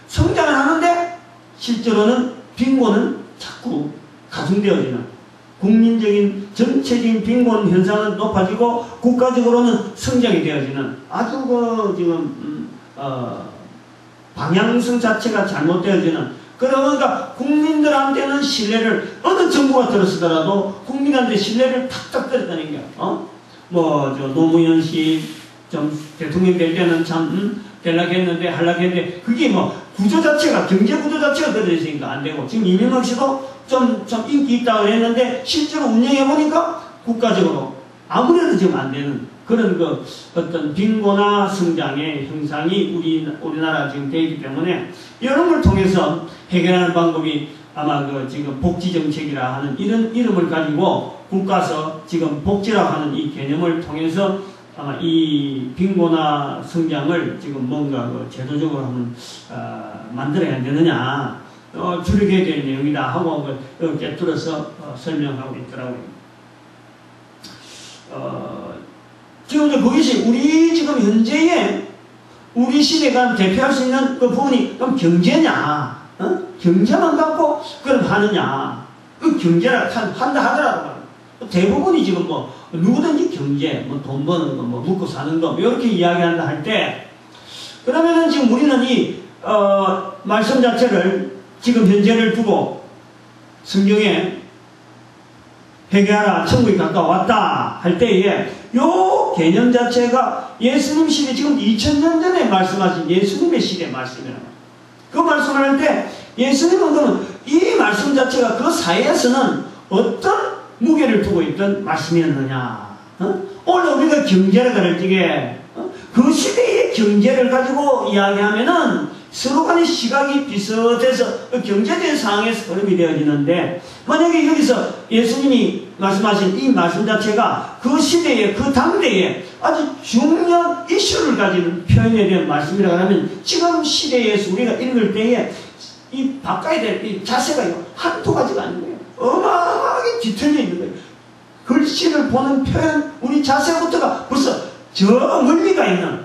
성장을 하는데 실제로는 빈곤은 자꾸 가중되어지는 국민적인 전체적인 빈곤 현상은 높아지고 국가적으로는 성장이 되어지는 아주 지금 방향성 자체가 잘못되어지는 그러니까 국민들한테는 신뢰를 어느 정부가 들었으더라도 국민한테 신뢰를 탁탁 떨어뜨리는 게 노무현 씨 좀 대통령 될 때는 참 하락했는데 그게 구조 자체가 경제 구조 자체가 떨어져 있으니까 안 되고 지금 이명박 씨도 좀 인기 있다고 했는데 실제로 운영해 보니까 국가적으로 아무래도 지금 안 되는 그런 어떤 빈곤화 성장의 형상이 우리나라 지금 되기 때문에 이런 걸 통해서 해결하는 방법이 아마 지금 복지정책이라 하는 이런 이름을 가지고 국가서 지금 복지라고 하는 이 개념을 통해서 아마 이 빈곤화 성장을 지금 뭔가 제도적으로 한번 만들어야 되느냐 줄이게 될 내용이다 하고 꿰뚫어서 설명하고 있더라고요. 지금 그것이 우리 지금 현재의 우리 시대가 대표할 수 있는 그 부분이 그럼 경제냐? 경제만 갖고 그럼 하느냐? 그 경제를 한다 하더라도 대부분이 지금 누구든지 경제, 돈 버는 거, 먹고 사는 거 이렇게 이야기한다 할 때 그러면은 지금 우리는 이 말씀 자체를 지금 현재를 두고 성경에 회개하라 천국이 가까웠다 할 때에 요 개념 자체가 예수님 시대 지금 2000년 전에 말씀하신 예수님의 시대 말씀이라고 그 말씀을 할 때 예수님은 그러면 이 말씀 자체가 그 사이에서는 어떤 무게를 두고 있던 말씀이었느냐 오늘 우리가 경제를 가를 적에 그 시대의 경제를 가지고 이야기하면은 서로 간의 시각이 비슷해서 경제적인 상황에서 흐름이 되어지는데 만약에 여기서 예수님이 말씀하신 이 말씀 자체가 그 시대에 그 당대에 아주 중요한 이슈를 가지는 표현에 대한 말씀이라고 하면 지금 시대에서 우리가 읽을 때에 이 바꿔야 될 이 자세가 한두 가지가 아닌 거예요. 어마어마하게 뒤틀려 있는 거예요. 글씨를 보는 표현 우리 자세부터가 벌써 저 멀리가 있는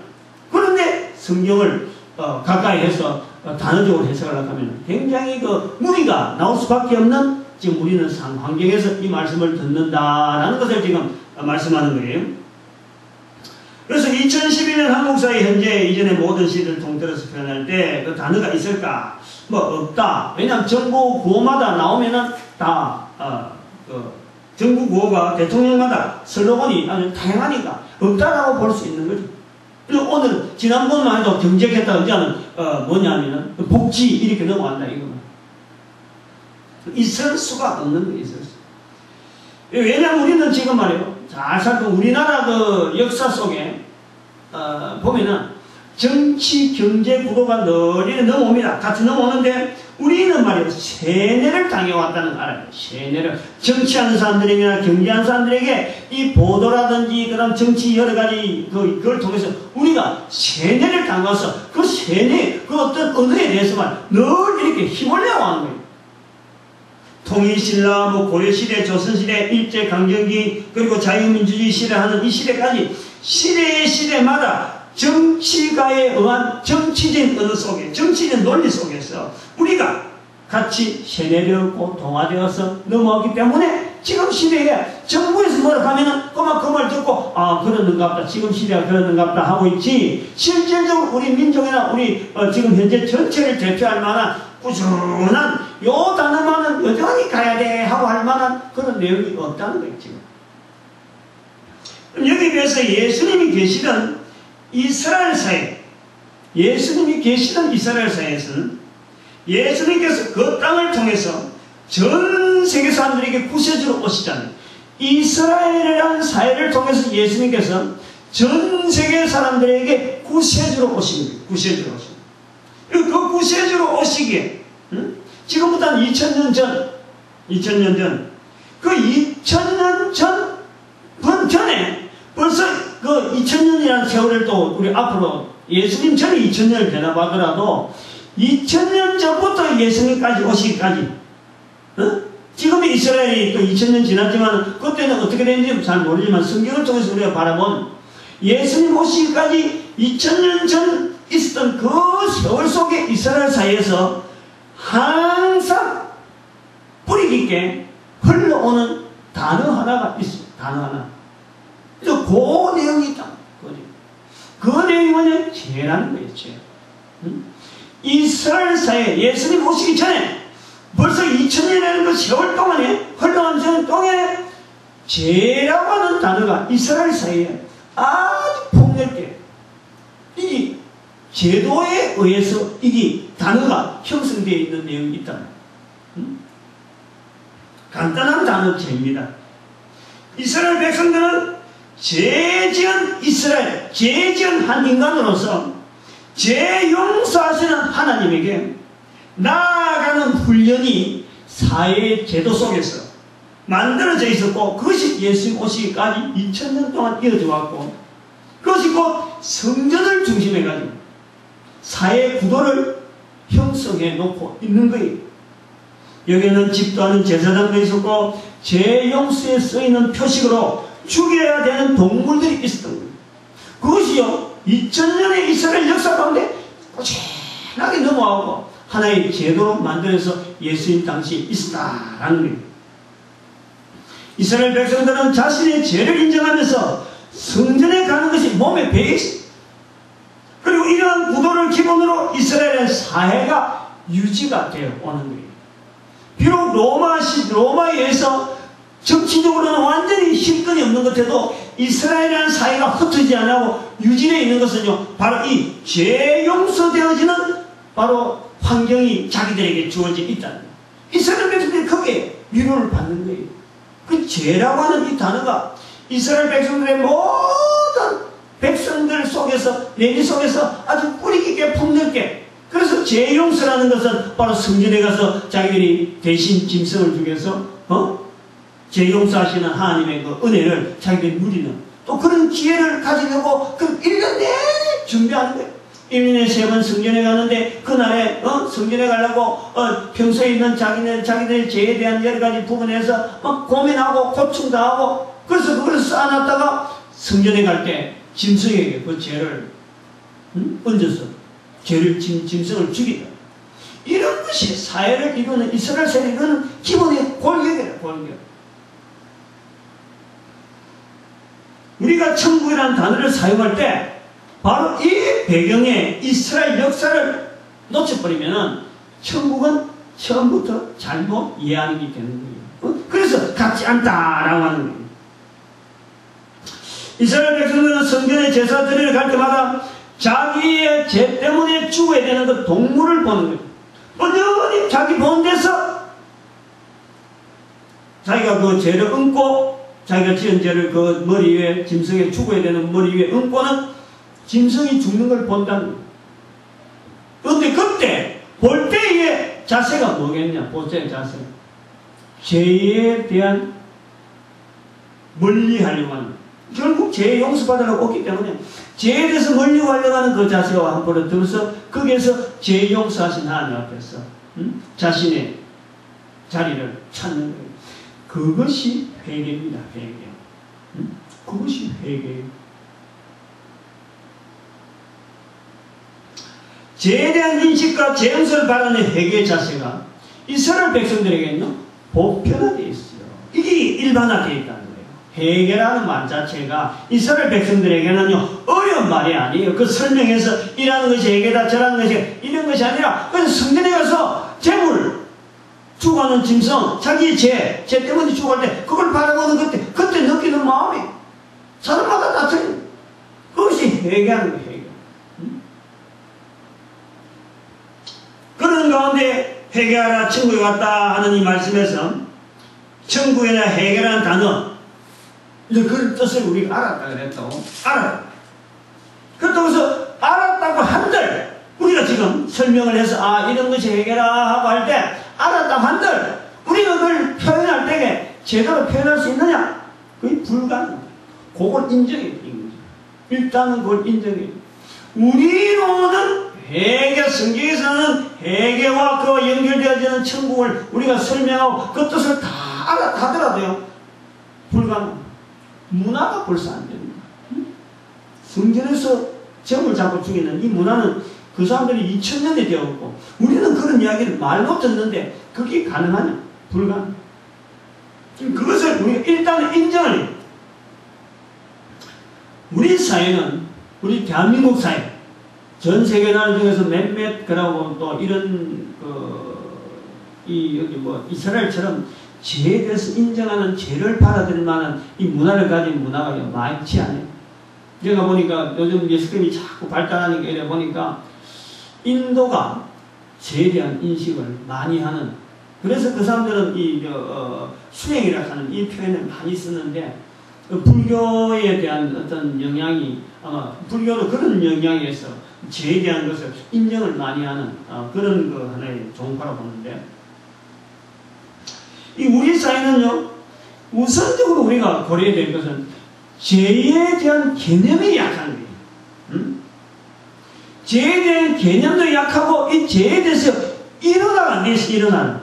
그런데 성경을 가까이 해서 단어적으로 해석을 하면 굉장히 무리가 나올 수밖에 없는 지금 우리는 환경에서 이 말씀을 듣는다라는 것을 지금 말씀하는 거예요. 그래서 2012년 한국사회 현재 이전의 모든 시대를 통틀어서 표현할 때 그 단어가 있을까? 없다. 왜냐하면 정부 구호마다 나오면은 다 정부 구호가 대통령마다 슬로건이 아주 다양하니까 없다라고 볼 수 있는 거죠. 그래서 오늘 지난번만 해도 경제했다 이제는 뭐냐면은 복지 이렇게 넘어간다 이거는 있을 수가 없는 거예요. 있을 수. 왜냐하면 우리는 지금 말이에요. 잘 살고 우리나라 역사 속에 보면은 정치 경제 구도가 널리 넘어옵니다. 같이 넘어오는데 우리는 말이에요. 세뇌를 당해왔다는 걸 알아요. 세뇌를 정치하는 사람들이나 경제하는 사람들에게 이 보도라든지 그런 정치 여러 가지 그걸 통해서 우리가 세뇌를 당해서 그 세뇌 그 어떤 언어에 대해서만 늘 이렇게 힘올려고 하는 거예요. 통일신라, 고려시대, 조선시대, 일제강점기 그리고 자유민주주의 시대 하는 이 시대까지 시대마다 정치가에 의한 정치적인 언어 속에 정치적인 논리 속에서 우리가 같이 세뇌되었고 동화되어서 넘어오기 때문에 지금 시대에 정부에서 뭐라고 하면은 그 말 듣고 그러는가 보다 지금 시대가 그러는가 보다 하고 있지 실질적으로 우리 민족이나 우리 지금 현재 전체를 대표할 만한 꾸준한 요 단어만은 여전히 가야 돼 하고 할 만한 그런 내용이 없다는 거예요 지금. 여기에 비해서 예수님이 계시던 이스라엘 사회 예수님이 계시던 이스라엘 사회에서는 예수님께서 그 땅을 통해서 전 세계 사람들에게 구세주로 오시잖아요. 이스라엘이라는 사회를 통해서 예수님께서 전 세계 사람들에게 구세주로 오신 거예요. 구세주로 오신 거예요. 그 구세주로 오시기에 지금부터 한 2000년 전 그 2000년 전에 벌써 그 2000년이라는 세월을 또 우리 앞으로 예수님 전에 2000년을 되나 봐더라도 2000년 전부터 예수님까지 오시기까지, 지금의 이스라엘이 또 2000년 지났지만 그때는 어떻게 됐는지 잘 모르지만 성경을 통해서 우리가 바라본 예수님 오시기까지 2000년 전 있었던 그 세월 속에 이스라엘 사이에서 항상 뿌리 깊게 흘러오는 단어 하나가 있어요. 단어 하나. 그래서 그 내용이 있다. 그 내용이 뭐냐? 죄라는 거예요. 죄. 이스라엘 사이에 예수님 오시기 전에 벌써 2000년이라는 그 세월 동안에 흘러간 세월 동안에 죄라고 하는 단어가 이스라엘 사이에 아주 폭넓게 이 제도에 의해서 이게 단어가 형성되어 있는 내용이 있다. 간단한 단어 죄입니다. 이스라엘 백성들은 죄지은 이스라엘, 죄지은 한 인간으로서 죄 용서하시는 하나님에게 나아가는 훈련이 사회의 제도 속에서 만들어져 있었고 그것이 예수님 오시기까지 2000년 동안 이어져 왔고 그것이 곧 성전을 중심해 가지고 사회 구도를 형성해 놓고 있는 거예요. 여기에는 집도하는 제사장도 있었고 죄 용서에 쓰이는 표식으로 죽여야 되는 동물들이 있었던 거예요. 그것이요 2000년의 이스라엘 역사 가운데 꾸준하게 넘어가고 하나의 제도로 만들어서 예수님 당시에 있었다라는 거예요. 이스라엘 백성들은 자신의 죄를 인정하면서 성전에 가는 것이 몸에 배있어. 그리고 이러한 구도를 기본으로 이스라엘의 사회가 유지가 되어 오는 거예요. 비록 로마에 의해서 정치적으로는 완전히 힘권이 없는 것 같아도 이스라엘이라는 사회가 흩어지지 않고 유지되어 있는 것은요, 바로 이 죄 용서되어지는 바로 환경이 자기들에게 주어져 있다는 거예요. 이스라엘 백성들이 거기에 위로를 받는 거예요. 그 죄라고 하는 이 단어가 이스라엘 백성들의 모든 백성들 속에서, 내지 속에서 아주 뿌리 깊게 폭넓게, 그래서 죄 용서라는 것은 바로 성전에 가서 자기들이 대신 짐승을 죽여서 죄 용서하시는 하나님의 그 은혜를 자기들이 누리는 또 그런 기회를 가지려고 그 1년 내내 준비하는 거예요. 1년에 3번 성전에 가는데 그날에 성전에 가려고 평소에 있는 자기들의 죄에 대한 여러 가지 부분에서 막 고민하고 고충도 하고 그래서 그걸 쌓아놨다가 성전에 갈 때 짐승에게 그 죄를 얹어서 짐승을 죽이다. 이런 것이 사회를 이루는 이스라엘 사회를 이루는 기본의 골격이에요. 골격. 우리가 천국이라는 단어를 사용할 때 바로 이 배경에 이스라엘 역사를 놓쳐버리면 천국은 처음부터 잘못 이해하는 게 되는 거예요. 그래서 같지 않다라고 하는 거예요. 이스라엘 백성들은 성전에 제사 드리러 갈 때마다 자기의 죄 때문에 죽어야 되는 그 동물을 보는 거예요. 언제든지 자기 본 데서 자기가 그 죄를 얹고 자기가 지은 죄를 그 머리 위에 짐승에 죽어야 되는 머리 위에 얹고는 짐승이 죽는 걸 본다는 거예요. 그런데 그때 볼 때의 자세가 뭐겠냐? 볼 때의 자세. 죄에 대한 멀리 하려고 하는 거예요. 결국 죄 용서받으려고 오기 때문에 죄에 대해서 멀리 하려고 하는 그 자세와 한번을 들어서 거기에서 죄 용서하신 하나님 앞에서 자신의 자리를 찾는 거예요. 그것이 회개입니다. 회개. 그것이 회개예요. 죄에 대한 인식과 죄 용서를 바라는 회개의 자세가 이스라엘 백성들에게는요 보편화되어 있어요. 이게 일반화되어 있다는 거예요. 회개라는 말 자체가 이스라엘 백성들에게는요 어려운 말이 아니에요. 그 설명해서 이라는 것이 회개다 저라는 것이 이런 것이 아니라 그래서 성전에 가서 재물 죽어가는 짐승 자기의 죄 때문에 죽을 때 그걸 바라보는 그때 느끼는 마음이 사람마다 다 틀려요. 그것이 회개하는 거예요. 회개. 그런 가운데 회개하라 천국에 갔다 하는 이 말씀에서 천국이나 회개라는 단어 그 뜻을 우리가 알았다 그랬다고 알았다. 그렇다고 해서 알았다고 한들 우리가 지금 설명을 해서 이런 것이 회개라 하고 할 때 알았다고 한들 우리가 그걸 표현할 때에 제대로 표현할 수 있느냐? 그게 불가능해요. 그걸 인정해 버린 거죠. 일단은 그걸 인정해요. 우리로는 회개, 성경에서는 회개와 그와 연결되어지는 천국을 우리가 설명하고 그 뜻을 다 알아가더라도요, 불가능. 문화가 벌써 안 됩니다. 성전에서 점을 잡고 죽이는 이 문화는 그 사람들이 2000년이 되었고, 우리는 그런 이야기를 말로 듣는데 그게 가능하냐? 불가능. 그것을 우리가 일단은 인정을 해요. 우리 사회는, 우리 대한민국 사회, 전 세계 나라 중에서 몇몇 그러고 또 이런 여기 뭐 이스라엘처럼 죄에 대해서 인정하는, 죄를 받아들일 만한 이 문화를 가진 문화가 많지 않아요. 제가 보니까 요즘 예수님이 자꾸 발달하니까 이래 보니까 인도가 죄에 대한 인식을 많이 하는, 그래서 그 사람들은 수행이라 하는 이 표현을 많이 쓰는데, 불교에 대한 어떤 영향이, 아마 불교도 그런 영향에서 죄에 대한 것을 인정을 많이 하는 그런 하나의 종파라고 보는데, 이 우리 사회는요, 우선적으로 우리가 고려해야 될 것은 죄에 대한 개념이 약한 거예요. 죄에 대한 개념도 약하고, 이 죄에 대해서 일어나가 안 돼서 일어나는,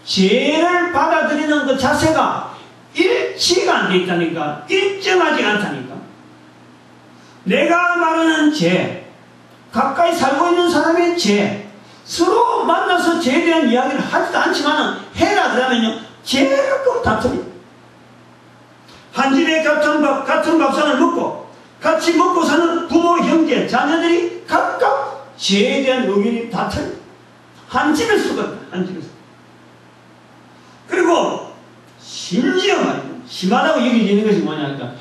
죄를 받아들이는 그 자세가 일치가 안 돼 있다니까, 일정하지 않다니까. 내가 말하는 죄, 가까이 살고 있는 사람의 죄, 서로 만나서 죄에 대한 이야기를 하지도 않지만 해라 그러면요, 죄를 다투리. 한 집에 같은 밥상을 먹고 같이 먹고 사는 부모, 형제, 자녀들이 각각 죄에 대한 의견이 다투리. 한 집에서 그렇다, 한 집에서. 그리고 심지어 말이죠, 심하다고 여겨지는 것이 뭐냐니까,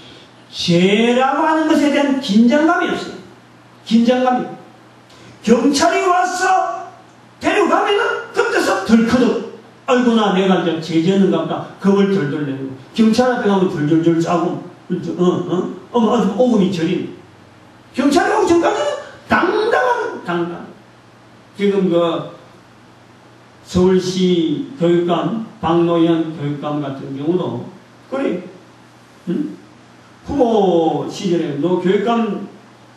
죄라고 하는 것에 대한 긴장감이 없어요. 긴장감이. 경찰이 와서 데려가면은 그때서 덜커덕, 아이고나 내가 이제 죄 지었는가 보다, 겁을 덜덜 내고, 경찰 앞에 가면 덜덜덜 싸고, 아주 오금이 저린. 경찰이 오기 전까지는 당당. 지금 서울시 교육감, 박노현 교육감 같은 경우도, 그래, 후보 시절에,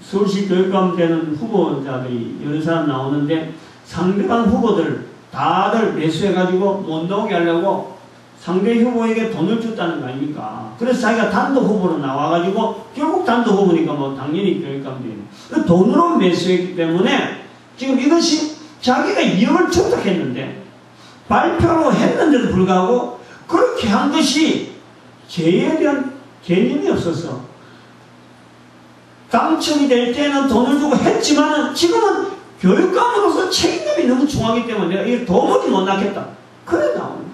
서울시 교육감 되는 후보자들이 여러 사람 나오는데, 상대방 후보들 다들 매수해가지고 못 나오게 하려고 상대 후보에게 돈을 줬다는 거 아닙니까? 그래서 자기가 단독 후보로 나와가지고, 결국 단독 후보니까 뭐 당연히 교육감 되고, 돈으로 매수했기 때문에 지금 이것이 자기가 이익을 청탁했는데, 발표로 했는데도 불구하고 그렇게 한 것이 죄에 대한 개념이 없어서, 당첨이 될 때는 돈을 주고 했지만은 지금은 교육감으로서 책임감이 너무 중하기 때문에 내가 이걸 도무지 못 낳겠다. 그래 나옵니다.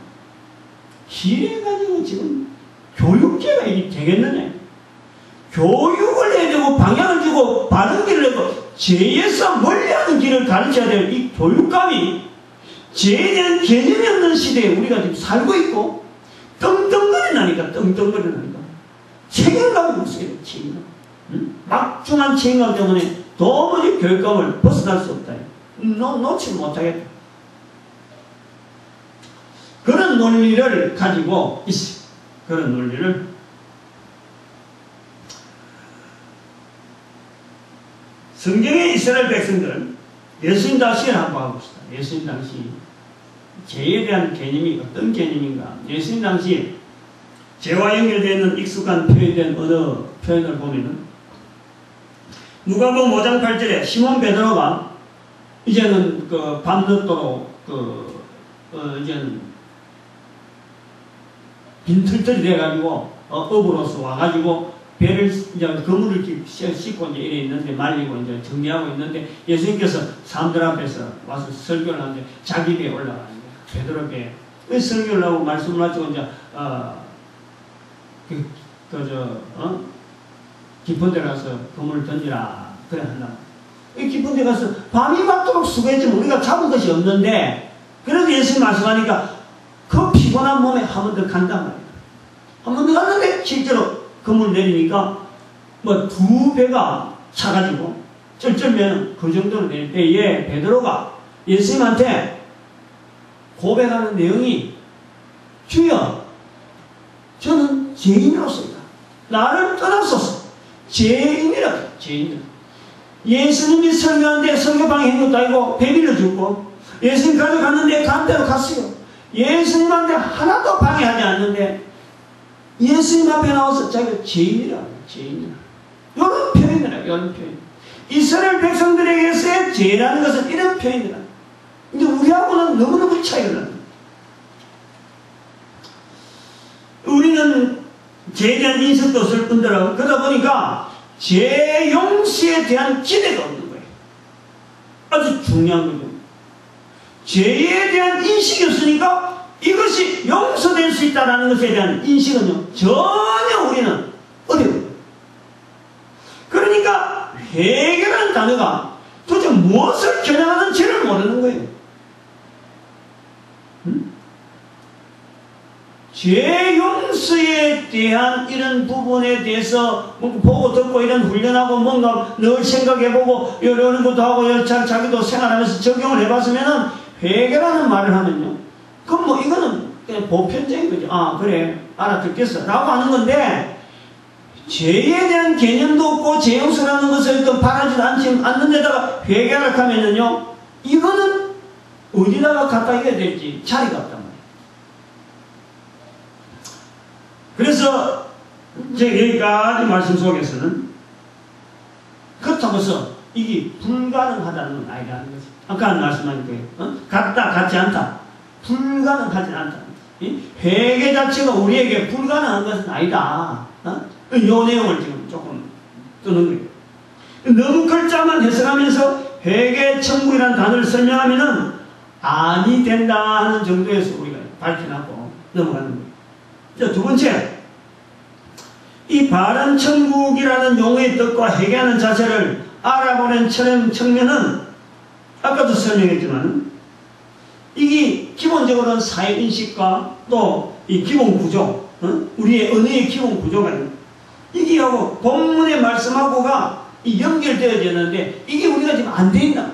이래가지고 지금 교육계가 이게 되겠느냐. 교육을 해야 되고 방향을 주고 바른 길을 내고 죄에서 멀리하는 길을 가르쳐야 될 이 교육감이 죄에 대한 개념이 없는 시대에 우리가 지금 살고 있고, 떵떵거리나니까. 책임감이 없어요. 책임감. 막중한 책임감 때문에 도무지 교육감을 벗어날 수 없다. 놓지 못하겠다. 그런 논리를 가지고 있어. 그런 논리를. 성경의 이스라엘 백성들은 예수님 당시에 한번 봐봅시다. 예수님 당시 죄에 대한 개념이 어떤 개념인가. 예수님 당시 죄와 연결되는 익숙한 표현된 언어 표현을 보면은, 누가복음 5장 8절에 시몬 베드로가 이제는 밤늦도록 이제는 빈털털이 돼가지고 업으로서 와가지고 배를 이제 그물을 씻고 이제 이래 있는데, 말리고 이제 정리하고 있는데, 예수님께서 사람들 앞에서 와서 설교를 하는데 자기 배에 올라가는 거예요. 베드로 배에. 왜 설교를 하고 말씀을 하시고 이제 깊은 데 가서 그물을 던지라 그래 한다. 이 깊은 데 가서 밤이 맞도록 수고했지만 우리가 잡은 것이 없는데, 그래도 예수님 말씀하니까 그 피곤한 몸에 한 번 더 간단 말이에요. 한 번 더 갔는데 실제로 그물 내리니까 뭐 두 배가 차가지고 쩔쩔면 그 정도로 될 때에 베드로가 예수님한테 고백하는 내용이, 주여 저는 죄인으로서이다. 나를 떠나소서. 죄인이라고. 죄인이라. 예수님이 설교하는데 설교방에 한 것도 아니고 배비를 줬고, 예수님 가져갔는데 간 대로 갔어요. 예수님한테 하나도 방해하지 않는데 예수님 앞에 나와서 자기가 죄인이라고. 죄인이라. 이런 표현이라. 이런 표현. 이스라엘 백성들에게서의 죄라는 것은 이런 표현이라. 근데 우리하고는 너무너무 차이가 나요. 우리는 죄에 대한 인식도 없을 뿐더러 그러다 보니까 죄 용서에 대한 기대가 없는 거예요. 아주 중요한 거죠. 죄에 대한 인식이 없으니까 이것이 용서될 수 있다는 것에 대한 인식은요, 전혀 우리는 어려워요. 그러니까 회개라는 단어가 도대체 무엇을 겨냥하는 죄를 모르는 거예요. 죄 용서에 대한 이런 부분에 대해서 보고 듣고 이런 훈련하고 뭔가 늘 생각해보고 이러는 것도 하고 자기도 생활하면서 적용을 해봤으면은 회개라는 말을 하면요, 그럼 뭐 이거는 그냥 보편적인 거죠. 아 그래 알아듣겠어 라고 하는 건데, 죄에 대한 개념도 없고 죄 용서라는 것을 또 바라지도 않는 데다가 회개를 하면은요, 이거는 어디다가 갖다 이겨야 될지 자리가 없단 말이에요. 그래서 제가 여기까지 말씀 속에서는 그렇다고 해서 이게 불가능하다는 건 아니라는 거죠. 아까 말씀하신 거예요. 같다, 같지 않다. 불가능하지 않다. 회개 자체가 우리에게 불가능한 것은 아니다. 이 내용을 지금 조금 뜨는 거예요. 너무 글자만 해석하면서 회개 천국이라는 단어를 설명하면은 아니 된다 하는 정도에서 우리가 밝혀놨고 넘어가는 거예요. 자, 두 번째, 이 바른 천국이라는 용어의 뜻과 회개하는 자체를 알아보는 측면은 아까도 설명했지만 이게 기본적으로는 사회인식과 또 이 기본 구조, 우리의 언어의 기본 구조가 이게 하고 본문의 말씀하고가 연결되어야 되는데 이게 우리가 지금 안 된다.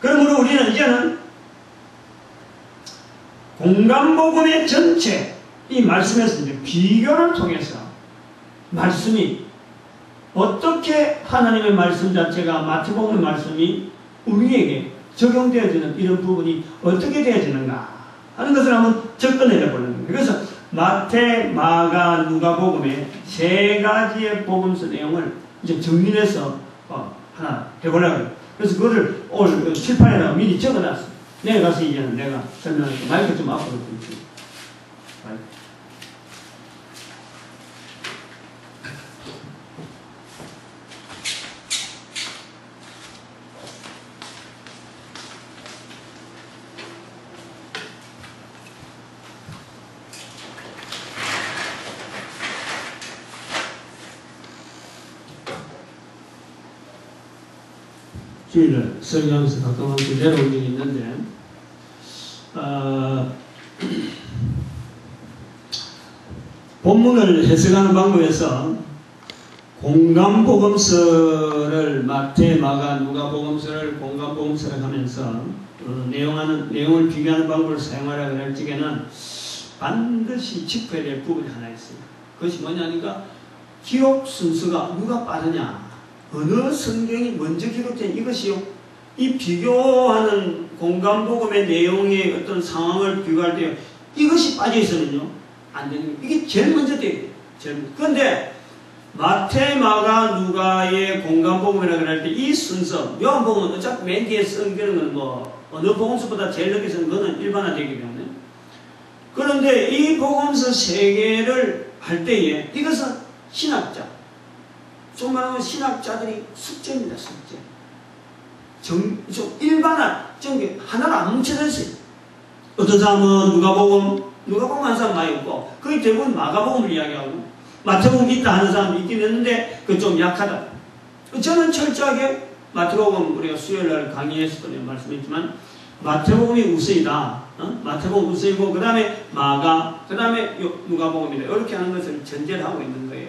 그러므로 우리는 이제는 공간복음의 전체, 이 말씀에서 이제 비교를 통해서 말씀이 어떻게 하나님의 말씀 자체가 마태복음의 말씀이 우리에게 적용되어지는 이런 부분이 어떻게 되어지는가 하는 것을 한번 접근해 보려는 거예요. 그래서 마태, 마가, 누가복음의 세 가지의 복음서 내용을 이제 정리해서 하나 해보려고 해요. 그래서 그거를 오늘 칠판에다가 미리 적어놨어요. 내일 가서 이제는 내가 설명할게. 마이크 좀 앞으로 좀 주세요. 주일날 설교하면서 가끔 내려온 적이 있는데, 본문을 해석하는 방법에서 공간복음서를 마태, 마가, 누가복음서를 공간복음서를 하면서 내용을 비교하는 방법을 사용하라고 할 적에는 반드시 짚어야 될 부분이 하나 있어요. 그것이 뭐냐니까 기록 순서가 누가 빠르냐, 어느 성경이 먼저 기록된 이것이요. 이 비교하는 공간복음의 내용의 어떤 상황을 비교할 때 이것이 빠져 있으면요 안 되는 거예요. 이게 제일 먼저 돼요. 그런데 마태, 마가, 누가의 공간복음이라고 할 때 이 순서, 요한복음은 어차피 맨 뒤에 쓴 거는 뭐 어느 복음서보다 제일 늦게 쓴 거는 일반화되기 때문에. 그런데 이 복음서 세 개를 할 때에 이것은 신학자, 좀 말하면 신학자들이 숙제입니다. 숙제. 좀 일반화, 하나로 안 뭉쳐져 있어요. 어떤 사람은 누가복음 하는 사람 많이 없고, 거의 대부분 마가복음을 이야기하고, 마태복음 있다 하는 사람도 있긴 했는데, 그건 좀 약하다. 저는 철저하게 마태복음, 우리가 수요일날 강의했을 때 말씀했지만, 마태복음이 우선이다. 마태복음 우선이고, 그 다음에 마가, 그 다음에 누가복음이다. 이렇게 하는 것을 전제를 하고 있는 거예요.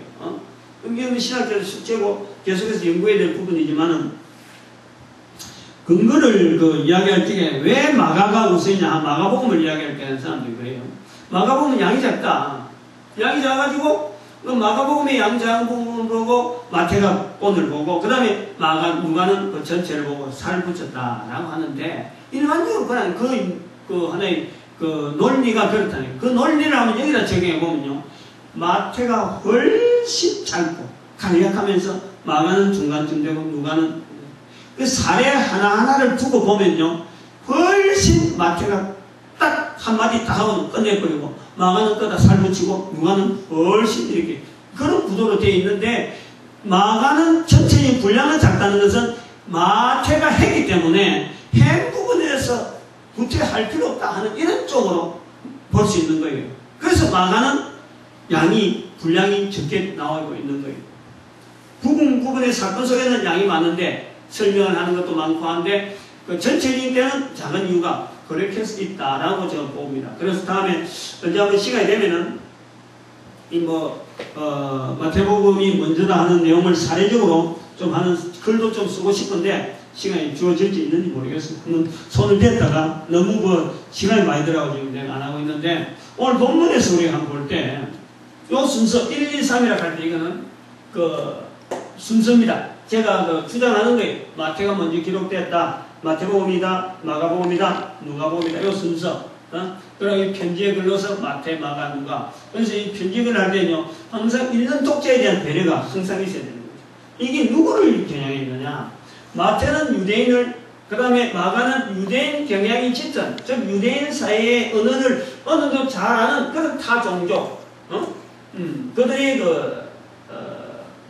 이건 신학자의 숙제고, 계속해서 연구해야 될 부분이지만은, 근거를 이야기할 적에 왜 마가가 우선이냐, 마가복음을 이야기할 때 하는 사람들이 그래요. 마가복음은 양이 작다. 양이 작아가지고 마가복음의 양장 부분을 보고 마태가 본을 보고 그 다음에 누가는 그 전체를 보고 살 붙였다라고 하는데 일반적으로 그냥 그 하나의 그 논리가 그렇다니 그 논리를 한번 여기다 적용해 보면요 마태가 훨씬 짧고 간략하면서 마가는 중간쯤 되고 누가는 그 사례 하나하나를 두고 보면요 훨씬 마태가 딱 한마디 딱 하고 끝내버리고 마가는 거다 살 붙이고 누가는 훨씬 이렇게 그런 구도로 되어 있는데 마가는 전체적인 분량은 작다는 것은 마태가 했기 때문에 행 부분에서 구태할 필요 없다 하는 이런 쪽으로 볼 수 있는 거예요. 그래서 마가는 분량이 적게 나오고 있는 거예요. 부분의 사건 속에는 양이 많은데 설명을 하는 것도 많고 한데 그 전체적인 때는 작은 이유가 그렇게 있다라고 제가 봅니다. 그래서 다음에 언제 한번 시간이 되면은 마태복음이 먼저다 하는 내용을 사례적으로 좀 하는 글도 좀 쓰고 싶은데 시간이 주어질지 있는지 모르겠어요. 한번 손을 댔다가 너무 시간이 많이 들어가고 지금 내가 안 하고 있는데 오늘 본문에서 우리가 한번 볼 때 요 순서 1, 2, 3이라고 할 때 이거는 그 순서입니다. 제가 주장하는 거예요. 마태가 먼저 기록됐다. 마태복음이다, 마가복음이다, 누가복음이다. 이 순서. 그리고 편지에 글로서 마태, 마가, 누가. 그래서 이 편지글을 할 때는요, 항상 읽는 독자에 대한 배려가 항상 있어야 되는 거죠. 이게 누구를 겨냥했느냐? 마태는 유대인을, 그 다음에 마가는 유대인 경향이 짙은, 즉 유대인 사이의 언어를 어느 정도 잘 아는 그런 타종족, 그들이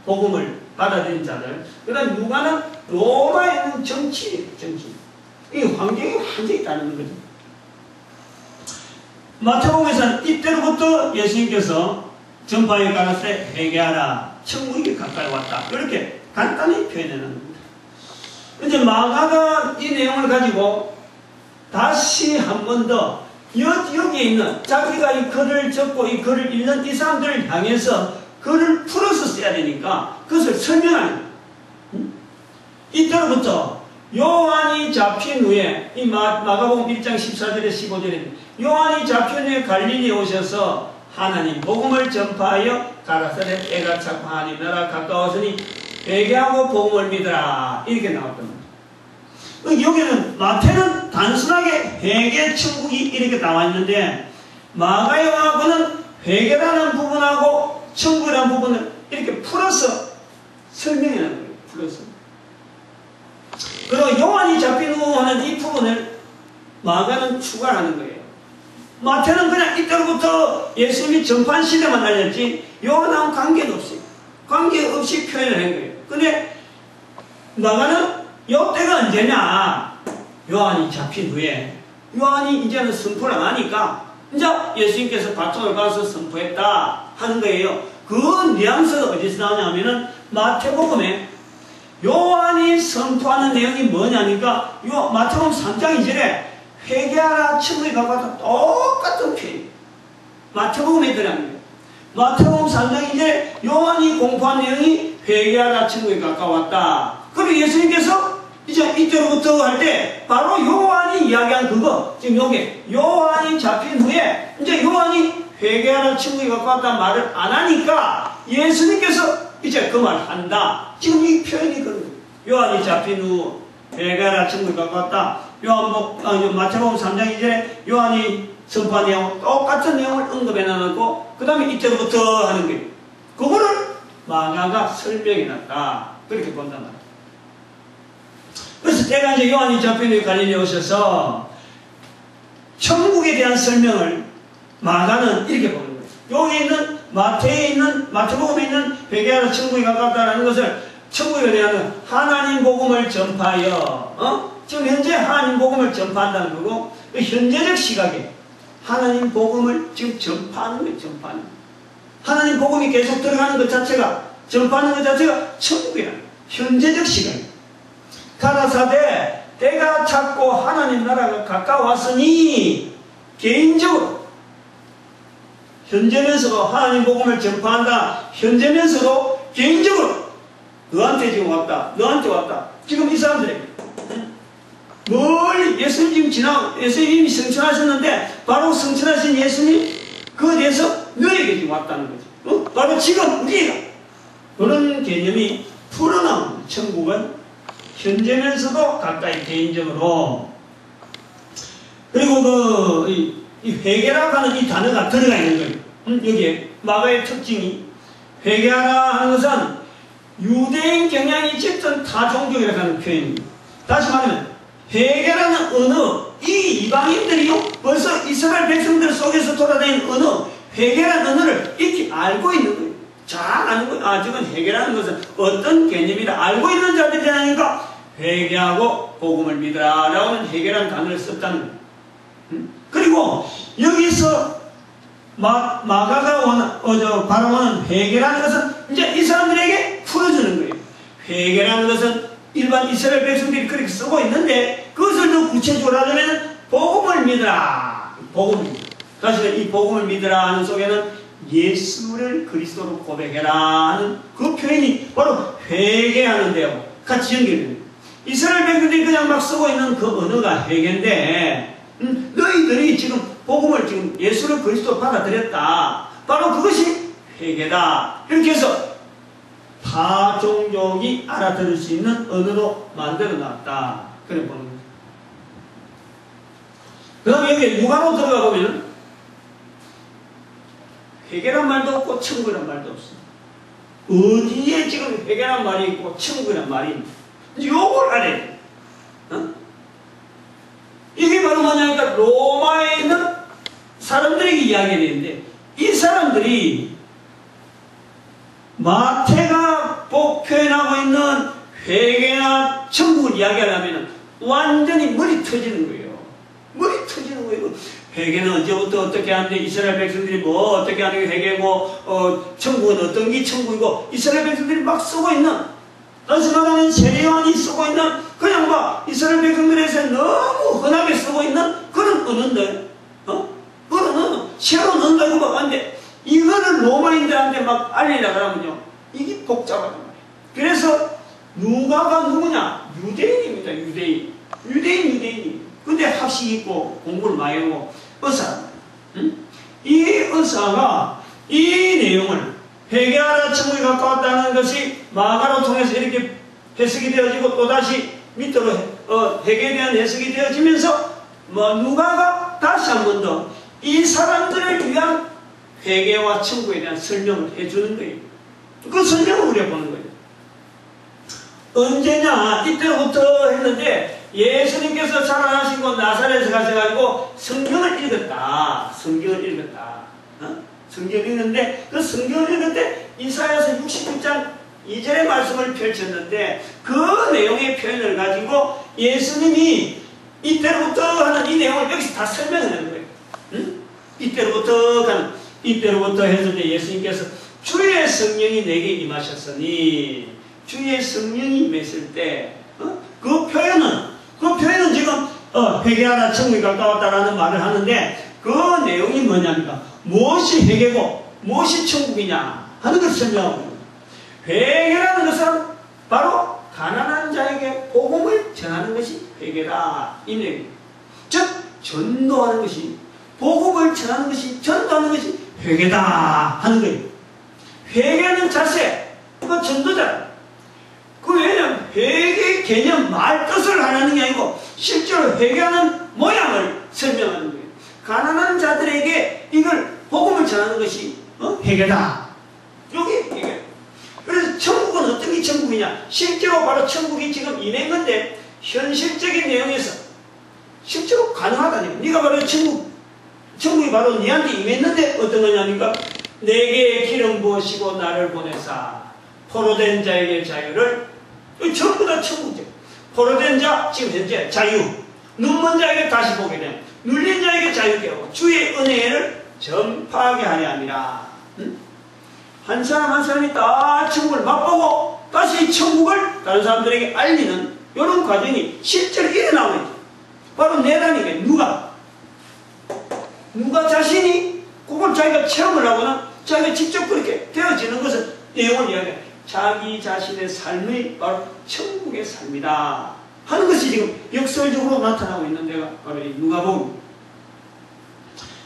복음을 받아들인 자들. 그 다음 누가는 로마에 있는 정치. 이 환경이 완전히 다른 거죠. 마태복음에서는 이때로부터 예수님께서 전파에 가라사대 회개하라. 천국이 가까이 왔다. 이렇게 간단히 표현해놓은 겁니다. 이제 마가가 이 내용을 가지고 다시 한 번 더 여기에 있는 자기가 이 글을 적고 이 글을 읽는 이 사람들을 향해서 글을 풀어서 써야 되니까 그것을 설명하는 거예요. 이때로부터 요한이 잡힌 후에 이 마가복음 1장 14절에 15절에 요한이 잡힌 후에 갈릴리에 오셔서 하나님 복음을 전파하여 가라사대 때가 찼고 하나님 나라 가까웠으니 회개하고 복음을 믿으라 이렇게 나왔던 거예요. 여기는 마태는 단순하게 회개 천국이 이렇게 나와 있는데 마가요하고는 회개라는 부분하고 천국이라는 부분을 이렇게 풀어서 설명하는 거예요. 풀어서. 그리고 요한이 잡힌 후 하는 이 부분을 마가는 추가하는 거예요. 마태는 그냥 이때로부터 예수님이 전판 시대만 알렸지 요한하고 관계없이 표현을 한 거예요. 근데 마가는 요때가 언제냐? 요한이 잡힌 후에 요한이 이제는 선포를 안 하니까 이제 예수님께서 밭쪽을 가서 선포했다 하는 거예요. 그 뉘앙스가 어디서 나오냐면은 마태복음에 요한이 선포하는 내용이 뭐냐니까 마태복음 3장 2절에 회개하라 천국에 가까웠다 똑같은 표현. 마태복음에 들어갑니다. 마태복음 3장 2절에 요한이 공포한 내용이 회개하라 천국에 가까웠다. 그리고 예수님께서 이제 이때로부터 할 때 바로 요한이 이야기한 그거 지금 요게 요한이 잡힌 후에 이제 요한이 회개하라 천국에 가까웠다 말을 안 하니까 예수님께서 이제 그 말 한다. 지금 이 표현이 그런 거예요. 요한이 잡힌 후 회개하라 천국에 가까웠다. 마태복음 3장 2절에 요한이 선포한 내용 똑같은 내용을 언급해 놔놓고 그 다음에 이때로부터 하는 거예요. 그거를 마가가 설명해 놨다. 그렇게 본단 말이에요. 그래서 때가 이제 요한이 잡힌 후에 갈릴리에 오셔서 천국에 대한 설명을 마가는 이렇게 보는 거예요. 여기 있는 마태복음에 있는 회개하라 천국에 가깝다라는 것을 천국에 대한 하나님 복음을 전파하여 지금 현재 하나님 복음을 전파한다는 거고 현재적 시각에 하나님 복음을 지금 전파하는 거예요. 전파하는 거예요. 하나님 복음이 계속 들어가는 것 자체가 전파하는 것 자체가 천국이야. 현재적 시각이에요. 가라사대 때가 찼고 하나님 나라가 가까웠으니 개인적으로 현재면서도 하나님 복음을 전파한다. 현재면서도 개인적으로 너한테 지금 왔다. 너한테 왔다. 지금 이 사람들에게 멀리 예수님 지금 예수님이 성천하셨는데 바로 성천하신 예수님 그에 대해서 너에게 지금 왔다는 거지. 바로 지금 우리가 그런 개념이 풀어나온 천국은 현재면서도 가까이 개인적으로 그리고 이 회개라고 하는 이 단어가 들어가 있는 거예요. 여기에 마가의 특징이 회개하라 하는 것은 유대인 경향이 짙은 타종족이라고 하는 표현입니다. 다시 말하면 회개라는 언어, 이 이방인들이요 벌써 이스라엘 백성들 속에서 돌아다니는 언어, 회개라는 언어를 익히 알고 있는 거예요. 잘 아는 거예요. 아, 지금 회개라는 것은 어떤 개념이라 알고 있는 자들이 아니니까 회개하고 복음을 믿으라 라고 하는 회개라는 단어를 썼다는 거예요. 그리고 여기서 마가가 바라보는 회개라는 것은 이제 이 사람들에게 풀어주는 거예요. 회개라는 것은 일반 이스라엘 백성들이 그렇게 쓰고 있는데 그것을 더 구체적으로 하려면 복음을 믿으라. 복음. 사실은 이 복음을 믿으라 하는 속에는 예수를 그리스도로 고백해라 하는 그 표현이 바로 회개하는데요. 같이 연결됩니다. 이스라엘 백성들이 그냥 막 쓰고 있는 그 언어가 회개인데 너희들이 지금 복음을 지금 예수를 그리스도 받아들였다. 바로 그것이 회개다. 이렇게 해서 타 종족이 알아들을 수 있는 언어로 만들어 놨다. 그래 보는 거죠. 그 다음에 여기 누가로 들어가 보면 회개란 말도 없고 천국이란 말도 없습니다. 어디에 지금 회개란 말이 있고 천국이란 말이 있는지 요걸 알아야 돼요. 이게 바로 뭐냐니까 로마에 있는 사람들에게 이야기되는데 이 사람들이 마태가 표현하고 있는 회개나 천국을 이야기하려면 완전히 머리 터지는 거예요. 머리 터지는 거예요. 회개는 언제부터 어떻게 하는데 이스라엘 백성들이 뭐 어떻게 하는 게 회개고 천국은 어떤 게 천국이고 이스라엘 백성들이 막 쓰고 있는 다시 말하면 세례요한이 쓰고 있는 그냥 막 이스라엘 백성들에서 너무 흔하게 쓰고 있는 그런 언어인데 그런 언어 새로운 언어가 이거 막 안돼 이거를 로마인들한테 막 알리려고 하면요 이게 복잡하단 말이에요. 그래서 누가가 누구냐? 유대인입니다. 유대인이 근데 학식 있고 공부를 많이 하고 의사 이 의사가 이 내용을 회개하라 천국에 가까웠다는 것이 마가로 통해서 이렇게 해석이 되어지고 또다시 밑으로 회개에 대한 해석이 되어지면서 누가가 다시 한 번 더 이 사람들을 위한 회개와 천국에 대한 설명을 해주는 거예요. 그 설명을 우리가 보는 거예요. 언제냐? 이때부터 했는데 예수님께서 자라나신 곳 나사렛에 가셔가지고 성경을 읽었다. 성경을 읽는데 그 성경을 읽을 때 이사야서 66장 2절의 말씀을 펼쳤는데 그 내용의 표현을 가지고 예수님이 이때로부터 하는 이 내용을 여기서 다 설명하는 거예요. 이때로부터 해서 예수님께서 주의 성령이 내게 임하셨으니 주의 성령이 임했을 때 그 표현은 지금 회개하라 천국이 가까웠다라는 말을 하는데 그 내용이 뭐냐니까 무엇이 회개고 무엇이 천국이냐 하는 것을 설명하고 있습니다. 회개라는 것은 바로 가난한 자에게 복음을 전하는 것이 회개다 이 내용입니다. 즉 전도하는 것이 복음을 전하는 것이 전도하는 것이 회개다 하는 거예요. 회개하는 자세 그거 전도자 그 왜냐면 회개의 개념 말 뜻을 하라는 게 아니고 실제로 회개하는 모양을 설명하는 거예요. 가난한 자들에게 이걸 복음을 전하는 것이 회개다. 여기 회개. 그래서 천국은 어떤 게 천국이냐? 실제로 바로 천국이 지금 임한 건데 현실적인 내용에서 실제로 가능하다니까. 네가 바로 천국이 바로 네한테 임했는데 어떤 거냐니까 내게 기름 부으시고 나를 보내사 포로된 자에게 자유를 전부 다 천국이죠. 포로된 자 지금 현재 자유 눈먼 자에게 다시 보게 됨 눌린 자에게 자유케 하고 주의 은혜를 전파하게 하려 함이라. 한 사람 한 사람이 다 천국을 맛보고 다시 천국을 다른 사람들에게 알리는 이런 과정이 실제로 일어나고 있죠. 바로 내라니까 누가 자신이 그걸 자기가 체험을 하거나 자기가 직접 그렇게 되어지는 것을 내용을 이야기해요. 자기 자신의 삶이 바로 천국의 삶이다 하는 것이 지금 역설적으로 나타나고 있는 데가 바로 이 누가복음.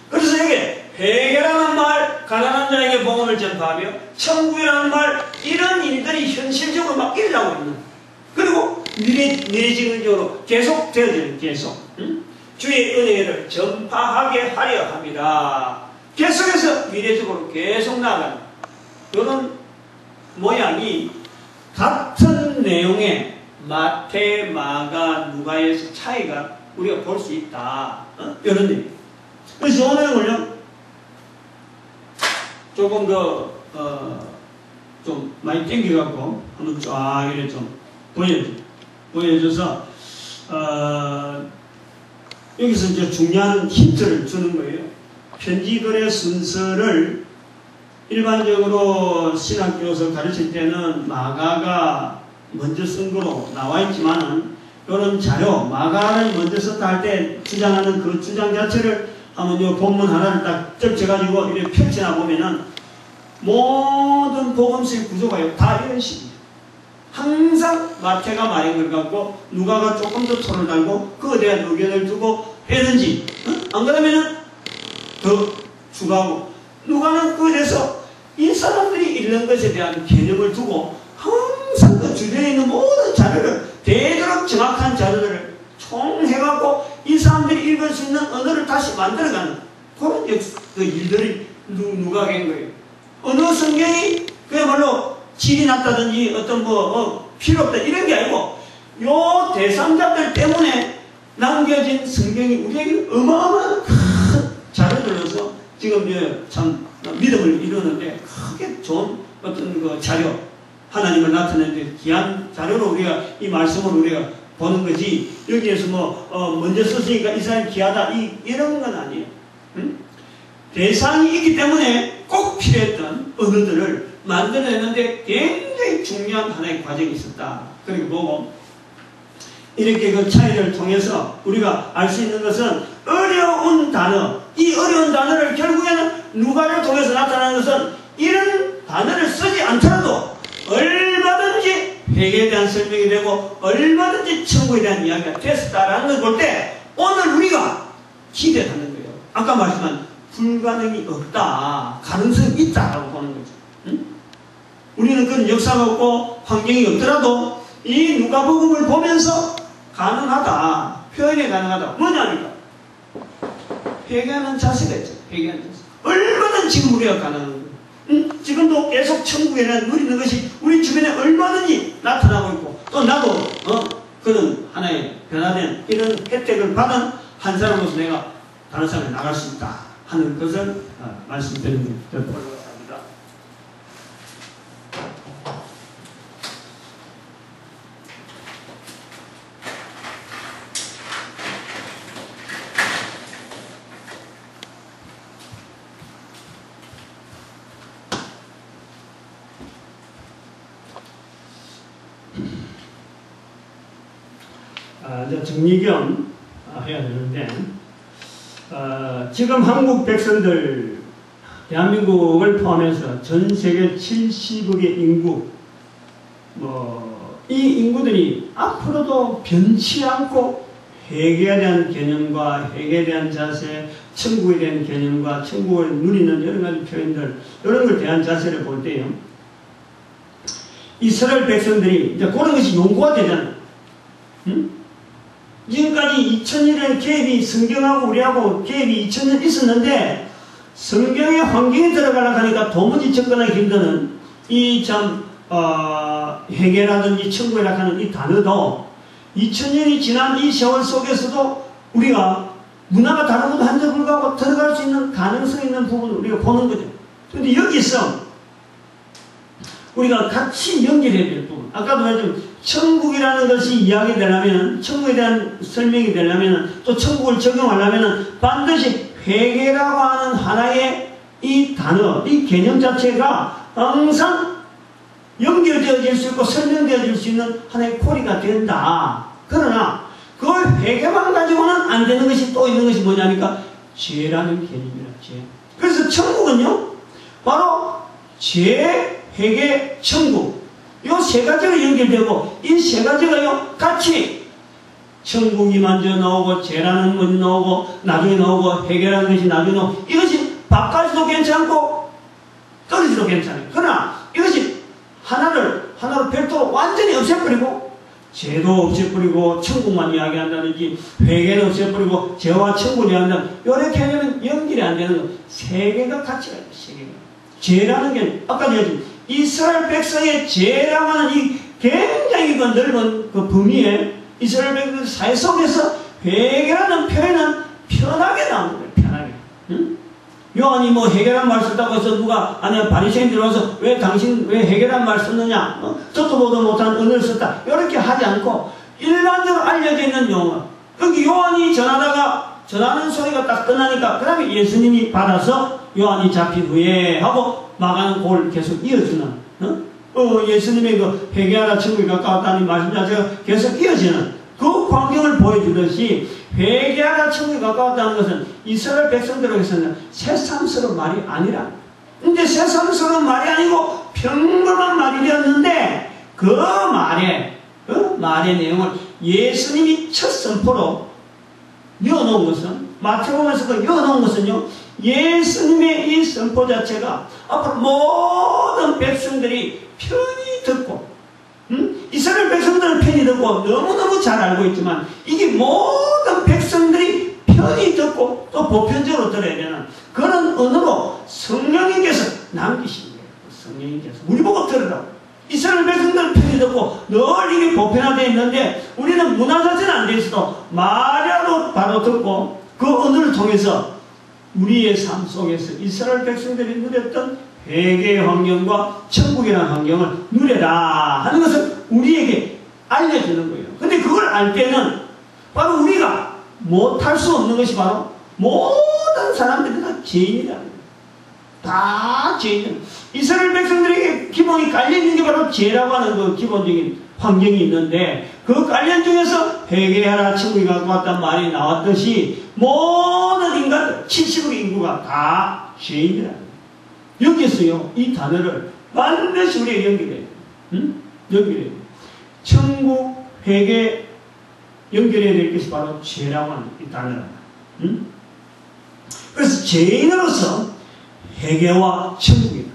그래서 여기 회개라는 말 가난한 자에게 복음을 전파하며 천국이라는 말, 이런 일들이 현실적으로 막 일어나고 있는, 그리고 미래지근적으로 계속 되어지는, 계속 주의 은혜를 전파하게 하려 합니다. 계속해서 미래적으로 계속 나아가는 이런 모양이 같은 내용의 마태, 마가, 누가에서 차이가 우리가 볼 수 있다. 이런 얘기. 그래서 이 내용을요, 조금 더, 좀 많이 땡겨갖고 한번 쫙 이렇게 좀 보여줘서, 여기서 이제 중요한 힌트를 주는 거예요. 편지글의 순서를 일반적으로 신학교에서 가르칠 때는 마가가 먼저 쓴 거로 나와 있지만은, 이런 자료, 마가를 먼저 썼다 할 때 주장하는 그 주장 자체를 한번 이 본문 하나를 딱 펼쳐가지고 이렇게 펼쳐나 보면은 모든 복음서의 구조가 다 이런 식입니다. 항상 마태가 말인 걸 갖고 누가가 조금 더 톤을 달고 그에 대한 의견을 두고 했는지, 안 그러면은 더 추가하고, 누가는 그에 대해서 이 사람들이 읽는 것에 대한 개념을 두고 항상 그 주변에 있는 모든 자료를, 되도록 정확한 자료들을 총해갖고 이 사람들이 읽을 수 있는 언어를 다시 만들어가는 그런 그 일들이 누가 한 거예요. 어느 성경이 그야말로 질이 났다든지 어떤 필요 없다 이런 게 아니고, 요 대상자들 때문에 남겨진 성경이 우리에게 어마어마한 큰 자료들로서 지금 이제 참 믿음을 이루는데 크게 좋은 어떤 그 자료, 하나님을 나타내는데 귀한 자료로 우리가 이 말씀을 우리가 보는 거지, 여기에서 먼저 썼으니까 이 사람이 귀하다 이런 건 아니에요. 응? 대상이 있기 때문에 꼭 필요했던 언어들을 만들어내는데 굉장히 중요한 하나의 과정이 있었다. 그리고 보고 이렇게 그 차이를 통해서 우리가 알 수 있는 것은, 어려운 단어, 이 어려운 단어를 결국에는 누가를 통해서 나타나는 것은 이런 단어를 쓰지 않더라도 얼마든지 회개에 대한 설명이 되고 얼마든지 천국에 대한 이야기가 됐었다라는 걸 볼 때 오늘 우리가 기대하는 거예요. 아까 말씀한 불가능이 없다, 가능성이 있다라고 보는 거죠. 응? 우리는 그런 역사가 없고 환경이 없더라도 이 누가복음을 보면서 가능하다, 표현이 가능하다. 뭐냐니까 회개하는 자세가 있죠. 회개하는 자세. 얼마든지 지금 우리가 가능한 거예요. 지금도 계속 천국에 누리는 것이 우리 주변에 얼마든지 나타나고 있고, 또 나도 그런 하나의 변화된 이런 혜택을 받은 한 사람으로서 내가 다른 사람에 나갈 수 있다 하는 것을 말씀드리는 것입니다. 이제 정리 겸 해야 되는데, 지금 한국 백성들, 대한민국을 포함해서 전 세계 70억의 인구, 이 인구들이 앞으로도 변치 않고 회개에 대한 개념과 회개에 대한 자세, 천국에 대한 개념과 천국을 누리는 여러 가지 표현들, 이런 걸 대한 자세를 볼 때요, 이스라엘 백성들이 이제 그런 것이 연구가 되잖아요. 지금까지 2000년의 갭이, 성경하고 우리하고 갭이 2000년 있었는데, 성경의 환경에 들어가려고 하니까 도무지 접근하기 힘드는 이 회개라든지 천국이라고 하는 이 단어도 2000년이 지난 이 세월 속에서도 우리가 문화가 다른 것도 한데 불구하고 들어갈 수 있는 가능성 있는 부분을 우리가 보는 거죠. 그런데 여기서 우리가 같이 연결해야 될 부분, 아까도 말했지만 천국이라는 것이 이야기되려면, 천국에 대한 설명이 되려면, 또 천국을 적용하려면 반드시 회개라고 하는 하나의 이 단어, 이 개념 자체가 항상 연결되어질 수 있고 설명되어질 수 있는 하나의 고리가 된다. 그러나 그걸 회개만 가지고는 안 되는 것이 또 있는 것이 뭐냐니까 죄라는 개념이라. 죄. 그래서 천국은요, 바로 죄, 회개, 천국, 이 세 가지로 연결되고, 이 세 가지가요 같이 천국이 먼저 나오고 죄라는 것이 나오고 나중에 나오고 회개라는 것이 나중에 나오고, 이것이 바깥에도 괜찮고 그래도 괜찮아요. 그러나 이것이 하나를 별도로 완전히 없애버리고 죄도 없애버리고 천국만 이야기한다든지 회개는 없애버리고 죄와 천국을 이야기한다든지 이렇게 하면 연결이 안 되는 거. 세 개가 같이 가요. 세 개가. 죄라는 게 아까 얘기했죠. 이스라엘 백성의 죄라고 하는 이 굉장히 그 넓은 그 범위에 이스라엘 백성의 사회 속에서 회개라는 표현은 편하게 나오는 거예요. 편하게. 응? 요한이 뭐 해결한 말 썼다고 해서 누가 아니 바리새인들이 와서 왜 당신 왜 해결한 말 썼느냐 듣도 보도 못한 언어를 썼다 이렇게 하지 않고 일반적으로 알려져 있는 용어 여기 요한이 전하는 소리가 딱 끝나니까 그 다음에 예수님이 받아서 요한이 잡힌 후에 하고 마가는 그걸 계속 이어주는 예수님의 그 회개하라 천국이 가까웠다는 말씀 자체가 계속 이어지는 그 광경을 보여주듯이 회개하라 천국이 가까웠다는 것은 이스라엘 백성들에게서는 새삼스러운 말이 아니라 근데 새삼스러운 말이 아니고 평범한 말이 되었는데 그 말의 내용을 예수님이 첫 선포로 이어놓은 것은 마태복음에서도 이어놓은 것은요 예수님의 이 선포 자체가 앞으로 모든 백성들이 편히 듣고 이스라엘 백성들은 편히 듣고 너무너무 잘 알고 있지만 이게 모든 백성들이 편히 듣고 또 보편적으로 들어야 되는 그런 언어로 성령님께서 남기신 거예요. 성령님께서 우리 보고 들으라고. 이스라엘 백성들은 편히 듣고 늘 이게 보편화되어 있는데 우리는 문화 자체는 안 돼 있어도 말야로 바로 듣고 그 언어를 통해서 우리의 삶 속에서 이스라엘 백성들이 누렸던 회개의 환경과 천국이라는 환경을 누려라 하는 것을 우리에게 알려주는 거예요. 근데 그걸 알 때는 바로 우리가 못할 수 없는 것이 바로 모든 사람들이 다 죄인이라는 거예요. 다 죄인. 이스라엘 백성들에게 기본이 깔려있는 게 바로 죄라고 하는 그 기본적인 환경이 있는데 그 관련 중에서 회개하라 천국이 가까웠단 말이 나왔듯이 모든 인간들 70억 인구가 다 죄인이라는 거예요. 여기서요 이 단어를 반드시 우리가 연결해야 돼요. 연결해야 돼요. 천국, 회개 연결해야 될 것이 바로 죄라고 하는 이 단어랍니다. 그래서 죄인으로서 회개와 천국이다.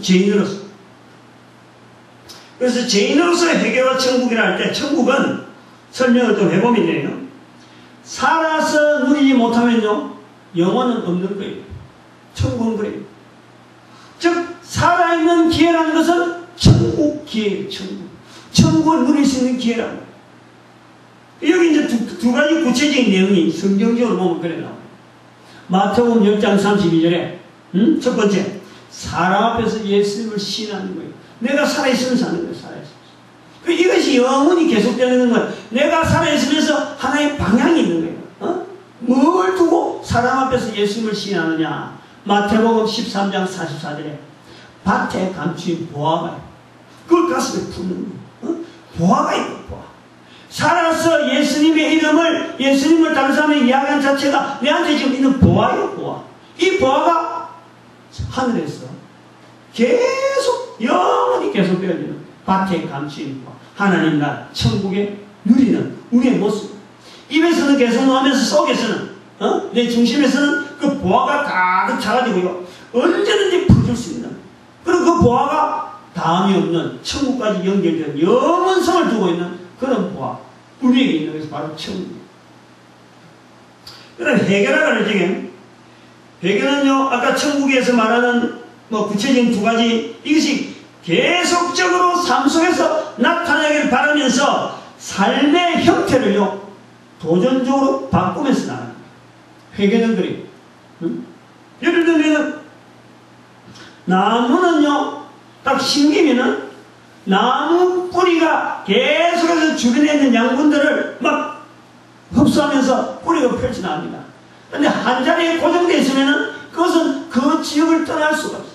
죄인으로서. 그래서 죄인으로서의 회개와 천국이라 할 때 천국은 설명을 좀 해보면 돼요. 살아서 누리지 못하면요 영원은 없는 거예요. 천국은 그래요. 즉 살아있는 기회라는 것은 천국 기회예요. 천국을 누릴 수 있는 기회라고. 여기 이제 두 가지 구체적인 내용이 성경적으로 보면 그래 나와요. 마태복음 10장 32절에 첫 번째 사람 앞에서 예수님을 시인하는 거예요. 내가 살아있으면 사는 거예요. 살아있으면서. 이것이 영원히 계속되는 거예요. 내가 살아있으면서 하나의 방향이 있는 거예요. 뭘 두고 사람 앞에서 예수님을 시인하느냐. 마태복음 13장 44절에 밭에 감추인 보화가 있고 그걸 가슴에 품는 거예요. 보화가 있고 보화. 살아서 예수님을 다른 사람에게 이야기하는 자체가 내한테 지금 있는 보화예요. 보화. 이 보화가 하늘에서 계속 영원히 계속되어지는 밭에 감추인 보화. 하나님 나라 천국에 누리는 우리의 모습. 입에서는 계속 나오면서 속에서는 내 중심에서는 그 보화가 가득 차가지고요 언제든지 퍼줄 수 있는 그리고 그 보화가 다음이 없는 천국까지 연결된 영원성을 두고 있는 그런 보화 우리에게 있는 것이 바로 천국이에요. 그럼 회개라고 할 적에 회개는요 아까 천국에서 말하는 뭐 구체적인 두 가지 이것이 계속적으로 삶 속에서 나타나기를 바라면서 삶의 형태를요 도전적으로 바꾸면서 나가는 거예요. 회개는 그래요. 예를 들면 나무는요 딱 심기면은 나무 뿌리가 계속해서 주변에 있는 양분들을 막 흡수하면서 뿌리가 펼쳐나갑니다. 그런데 한 자리에 고정되어 있으면은 그것은 그 지역을 떠날 수가 없어요.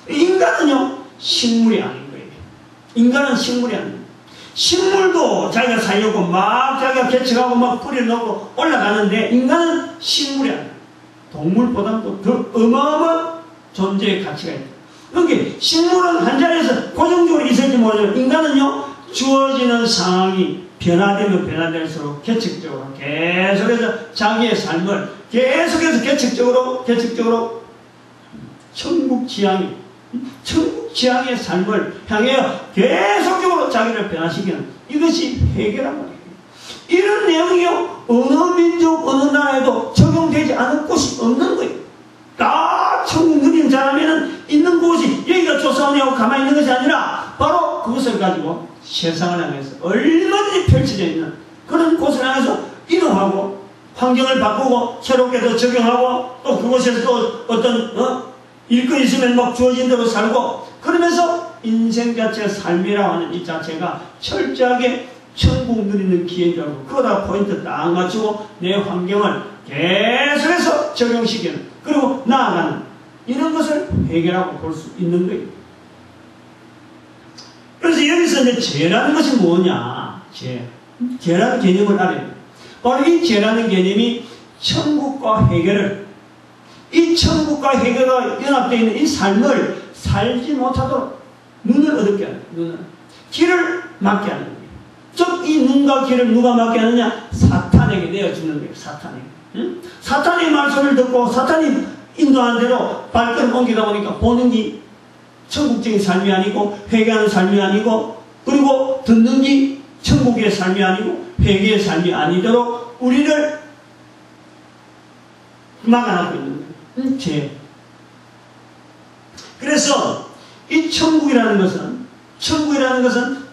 인간은요 식물이 아닌 거예요. 인간은 식물이 아닌 거예요. 식물도 자기가 살려고 막 자기가 개척하고 막 뿌리를 넣고 올라가는데 인간은 식물이 아니에요. 동물보다도 더 어마어마한 존재의 가치가 있다. 그러니까 식물은 한 자리에서 고정적으로 있을지 모르지만 인간은요 주어지는 상황이 변화되면 변화될수록 계측적으로 계속해서 자기의 삶을 계속해서 계측적으로 천국 지향이 천국 지향의 삶을 향해 계속적으로 자기를 변화시키는 이것이 회개란 말이에요. 이런 내용이요, 어느 민족, 어느 나라에도 적용되지 않을 곳이 없는 거예요. 다 천국 누리는 사람에는 있는 곳이 여기가 조사원이하고 가만히 있는 것이 아니라 바로 그것을 가지고 세상을 향해서 얼마든지 펼쳐져 있는 그런 곳을 향해서 이동하고 환경을 바꾸고 새롭게 더 적용하고 또 그곳에서 또 어떤 일거리 있으면 막 주어진 대로 살고 그러면서 인생 자체의 삶이라고 하는 이 자체가 철저하게 천국 누리는 기회인 줄 알고 그거다 포인트 딱 맞추고 내 환경을 계속해서 적용시키는 그리고 나아가는 이런 것을 회개라고 볼 수 있는 거예요. 그래서 여기서 이제 죄라는 것이 뭐냐? 죄라는 개념을 알아야 돼요. 바로 이 죄라는 개념이 천국과 회개를 이 천국과 회개가 연합되어 있는 이 삶을 살지 못하도록 눈을 어둡게 하는 눈을 길을 막게 하는 거예요. 즉 이 눈과 길을 누가 막게 하느냐? 사탄에게 내어주는 거예요. 사탄에게. 응? 사탄의 말소리를 듣고 사탄이 인도하는 대로 발걸음 옮기다 보니까 보는 게 천국적인 삶이 아니고 회개하는 삶이 아니고 그리고 듣는 게 천국의 삶이 아니고 회개의 삶이 아니도록 우리를 막아놓고 있는 거예요. 죄. 그래서 이 천국이라는 것은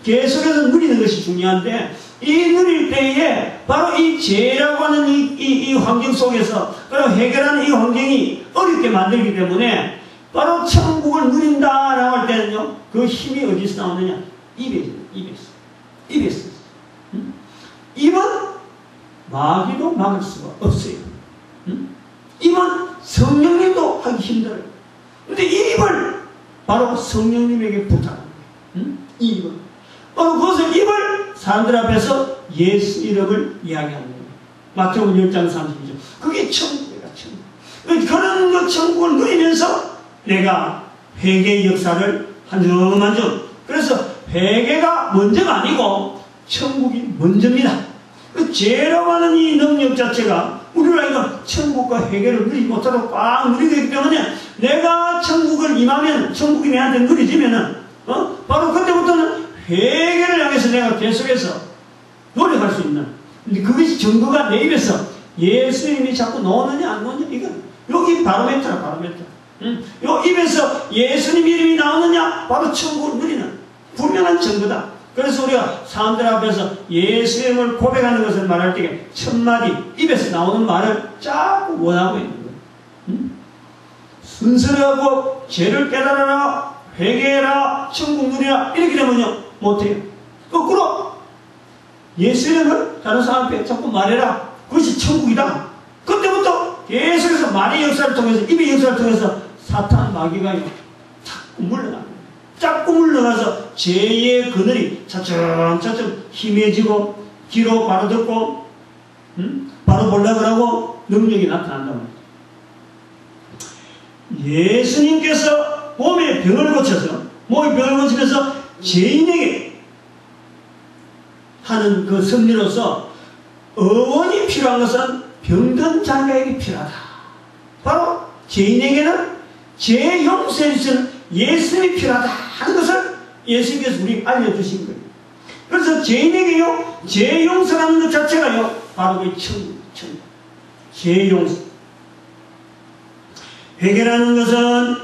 계속해서 누리는 것이 중요한데 이 누릴 때에 바로 이 죄라고 하는 이 환경 속에서 그리고 해결하는 이 환경이 어렵게 만들기 때문에 바로 천국을 누린다라고 할 때는요 그 힘이 어디서 나오느냐? 입에서. 입은 마귀도 막을 수가 없어요. 입은 성령님도 하기 힘들어요. 근데 이 입을 바로 성령님에게 부탁합니다. 이 입을. 바로 그것을 입을 사람들 앞에서 예수 이름을 이야기하는 거예요. 마태복음 10장 30절. 그게 천국이야, 천국. 그런 그 천국을 누리면서 내가 회개의 역사를 한 점 한 점. 그래서 회개가 먼저가 아니고 천국이 먼저입니다. 그 죄라고 하는 이 능력 자체가 우리가 이거 천국과 회개를 누리지 못하도록 꽉 누리게 되기 때문에 내가 천국을 임하면 천국이 내한테 누리지면은 바로 그때부터는 회개를 향해서 내가 계속해서 노력할 수 있는 근데 그것이 증거가 내 입에서 예수님이 자꾸 나오느냐 안 나오느냐 이건 여기 바로메트라 바로메트 요 입에서 예수님 이름이 나오느냐 바로 천국을 누리는 분명한 증거다. 그래서 우리가 사람들 앞에서 예수 이름을 고백하는 것을 말할 때 첫마디 입에서 나오는 말을 자꾸 원하고 있는 거예요. 순서하고 죄를 깨달아라 회개해라 천국 누리라 이렇게 되면요 못해요. 거꾸로 예수 이름을 다른 사람 앞에 자꾸 말해라 그것이 천국이다. 그때부터 계속해서 말의 역사를 통해서 입의 역사를 통해서 사탄 마귀가 자꾸 물러납니다. 자꾸 물러나서 죄의 그늘이 차츰차츰 힘해지고 귀로 바로 듣고 바로 몰락을 하고 능력이 나타난다고 합니다. 예수님께서 몸의 병을 고치면서 죄인에게 하는 그 섭리로서 의원이 필요한 것은 병든 자에게 필요하다. 바로 죄인에게는 죄 용서해 주시는 예수님이 필요하다 하는 것을 예수님께서 우리에게 알려주신 거예요. 그래서 죄인에게요 죄 용서라는 것 자체가요 바로 그 천국 죄 용서. 회개라는 것은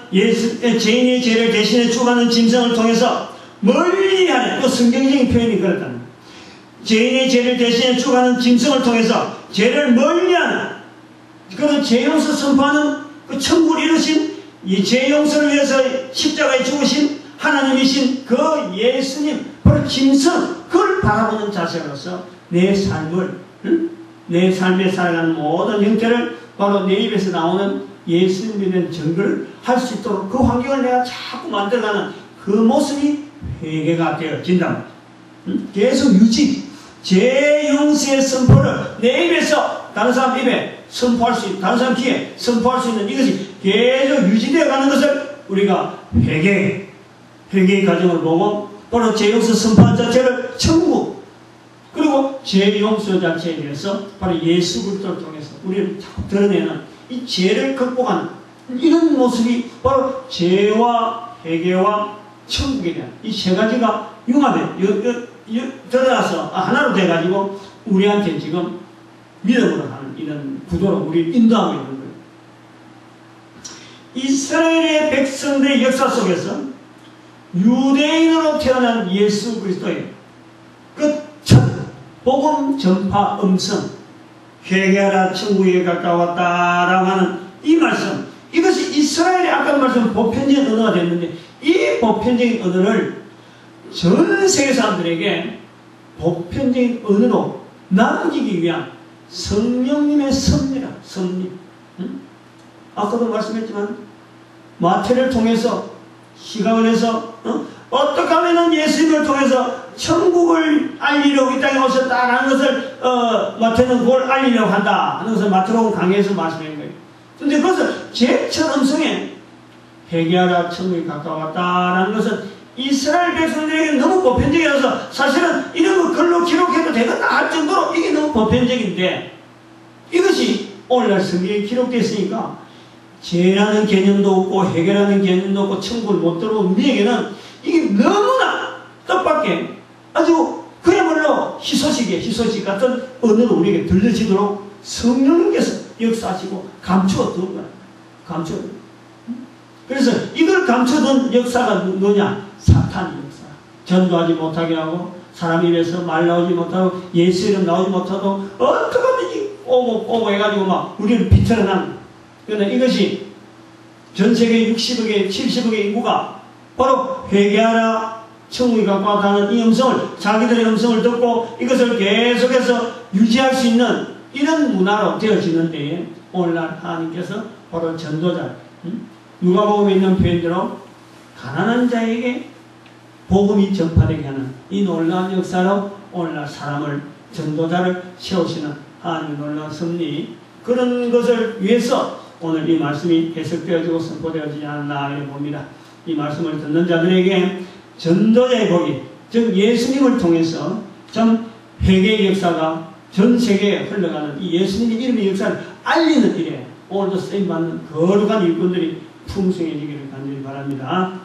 죄인의 죄를 대신해 주가는 짐승을 통해서 멀리하는 또 성경적인 표현이 그렇다는 거예요. 죄인의 죄를 대신해 주가는 짐승을 통해서 죄를 멀리하는 그런 죄 용서 선포하는 그 천국을 이루신 이 죄 용서를 위해서 십자가에 죽으신 하나님이신 그 예수님 바로 짐승 그걸 바라보는 자세로서 내 삶을 내 삶에 살아가는 모든 형태를 바로 내 입에서 나오는 예수님에 대한 증거를 할 수 있도록 그 환경을 내가 자꾸 만들어가는 그 모습이 회개가 되어진다. 계속 유지 죄 용서의 선포를 내 입에서 다른 사람 입에 선포할 수 있는 다른 사람 귀에 선포할 수 있는 이것이 계속 유지되어 가는 것을 우리가 회개의 과정을 보고 바로 죄 용서 선포한 자체를 천국 그리고 죄 용서 자체에 대해서 바로 예수 그리스도를 통해서 우리를 자꾸 드러내는 이 죄를 극복하는 이런 모습이 바로 죄와 회개와 천국에 대한 이 세 가지가 융합에 들어가서 하나로 돼가지고 우리한테 지금 믿음으로 하는 이런 구도로 우리 인도하고 있는 거예요. 이스라엘의 백성들의 역사 속에서 유대인으로 태어난 예수 그리스도의 그 첫 복음 전파 음성, 회개하라 천국에 가까웠다라고 하는 이 말씀, 이것이 이스라엘의 아까 말씀 보편적인 언어가 됐는데, 이 보편적인 언어를 전 세계 사람들에게 보편적인 언어로 남기기 위한 성령님의 섭리라, 섭리. 아까도 말씀했지만 마태를 통해서 시각을 해서 어떻게 하면 예수님을 통해서 천국을 알리려고 이 땅에 오셨다라는 것을 마태는 그걸 알리려고 한다 하는 것을 마태복음 강의에서 말씀한 거예요. 그런데 그것을 제첫 음성에 회개하라 천국이 가까웠다라는 것은 이스라엘 백성들에게 너무 보편적이어서 사실은 이런 거 글로 기록해도 되겠다 할 정도로 이게 너무 보편적인데, 이것이 오늘날 성경에 기록되어 있으니까 죄라는 개념도 없고 회개라는 개념도 없고 천국을 못 들어온 우리에게는 이게 너무나 뜻밖의 아주 그야말로 희소식 같은 언어로 우리에게 들려지도록 성령님께서 역사하시고 감추어둔 거야. 감추어둔. 그래서 이걸 감춰둔 역사가 뭐냐? 사탄의 역사. 전도하지 못하게 하고 사람 입에서 말 나오지 못하고 예수 이름 나오지 못하고 어떻게 하면 오고 해가지고 막 우리를 비틀어난. 그런데 이것이 전 세계 60억의 70억의 인구가 바로 회개하라 천국이 가까웠다는 이 음성을, 자기들의 음성을 듣고 이것을 계속해서 유지할 수 있는 이런 문화로 되어지는데, 오늘날 하나님께서 바로 전도자, 누가복음에 있는 표현대로 가난한 자에게 복음이 전파되게 하는 이 놀라운 역사로 오늘날 사람을, 전도자를 세우시는 하나님의 놀라운 섭리, 그런 것을 위해서 오늘 이 말씀이 해석되어지고 선포되어지지 않나 이렇게 봅니다. 이 말씀을 듣는 자들에게 전도자의 복이, 즉 예수님을 통해서 전 회개의 역사가 전 세계에 흘러가는 이 예수님의 이름의 역사를 알리는 일에 오늘도 쓰임받는 거룩한 일꾼들이 풍성해지기를 간절히 바랍니다.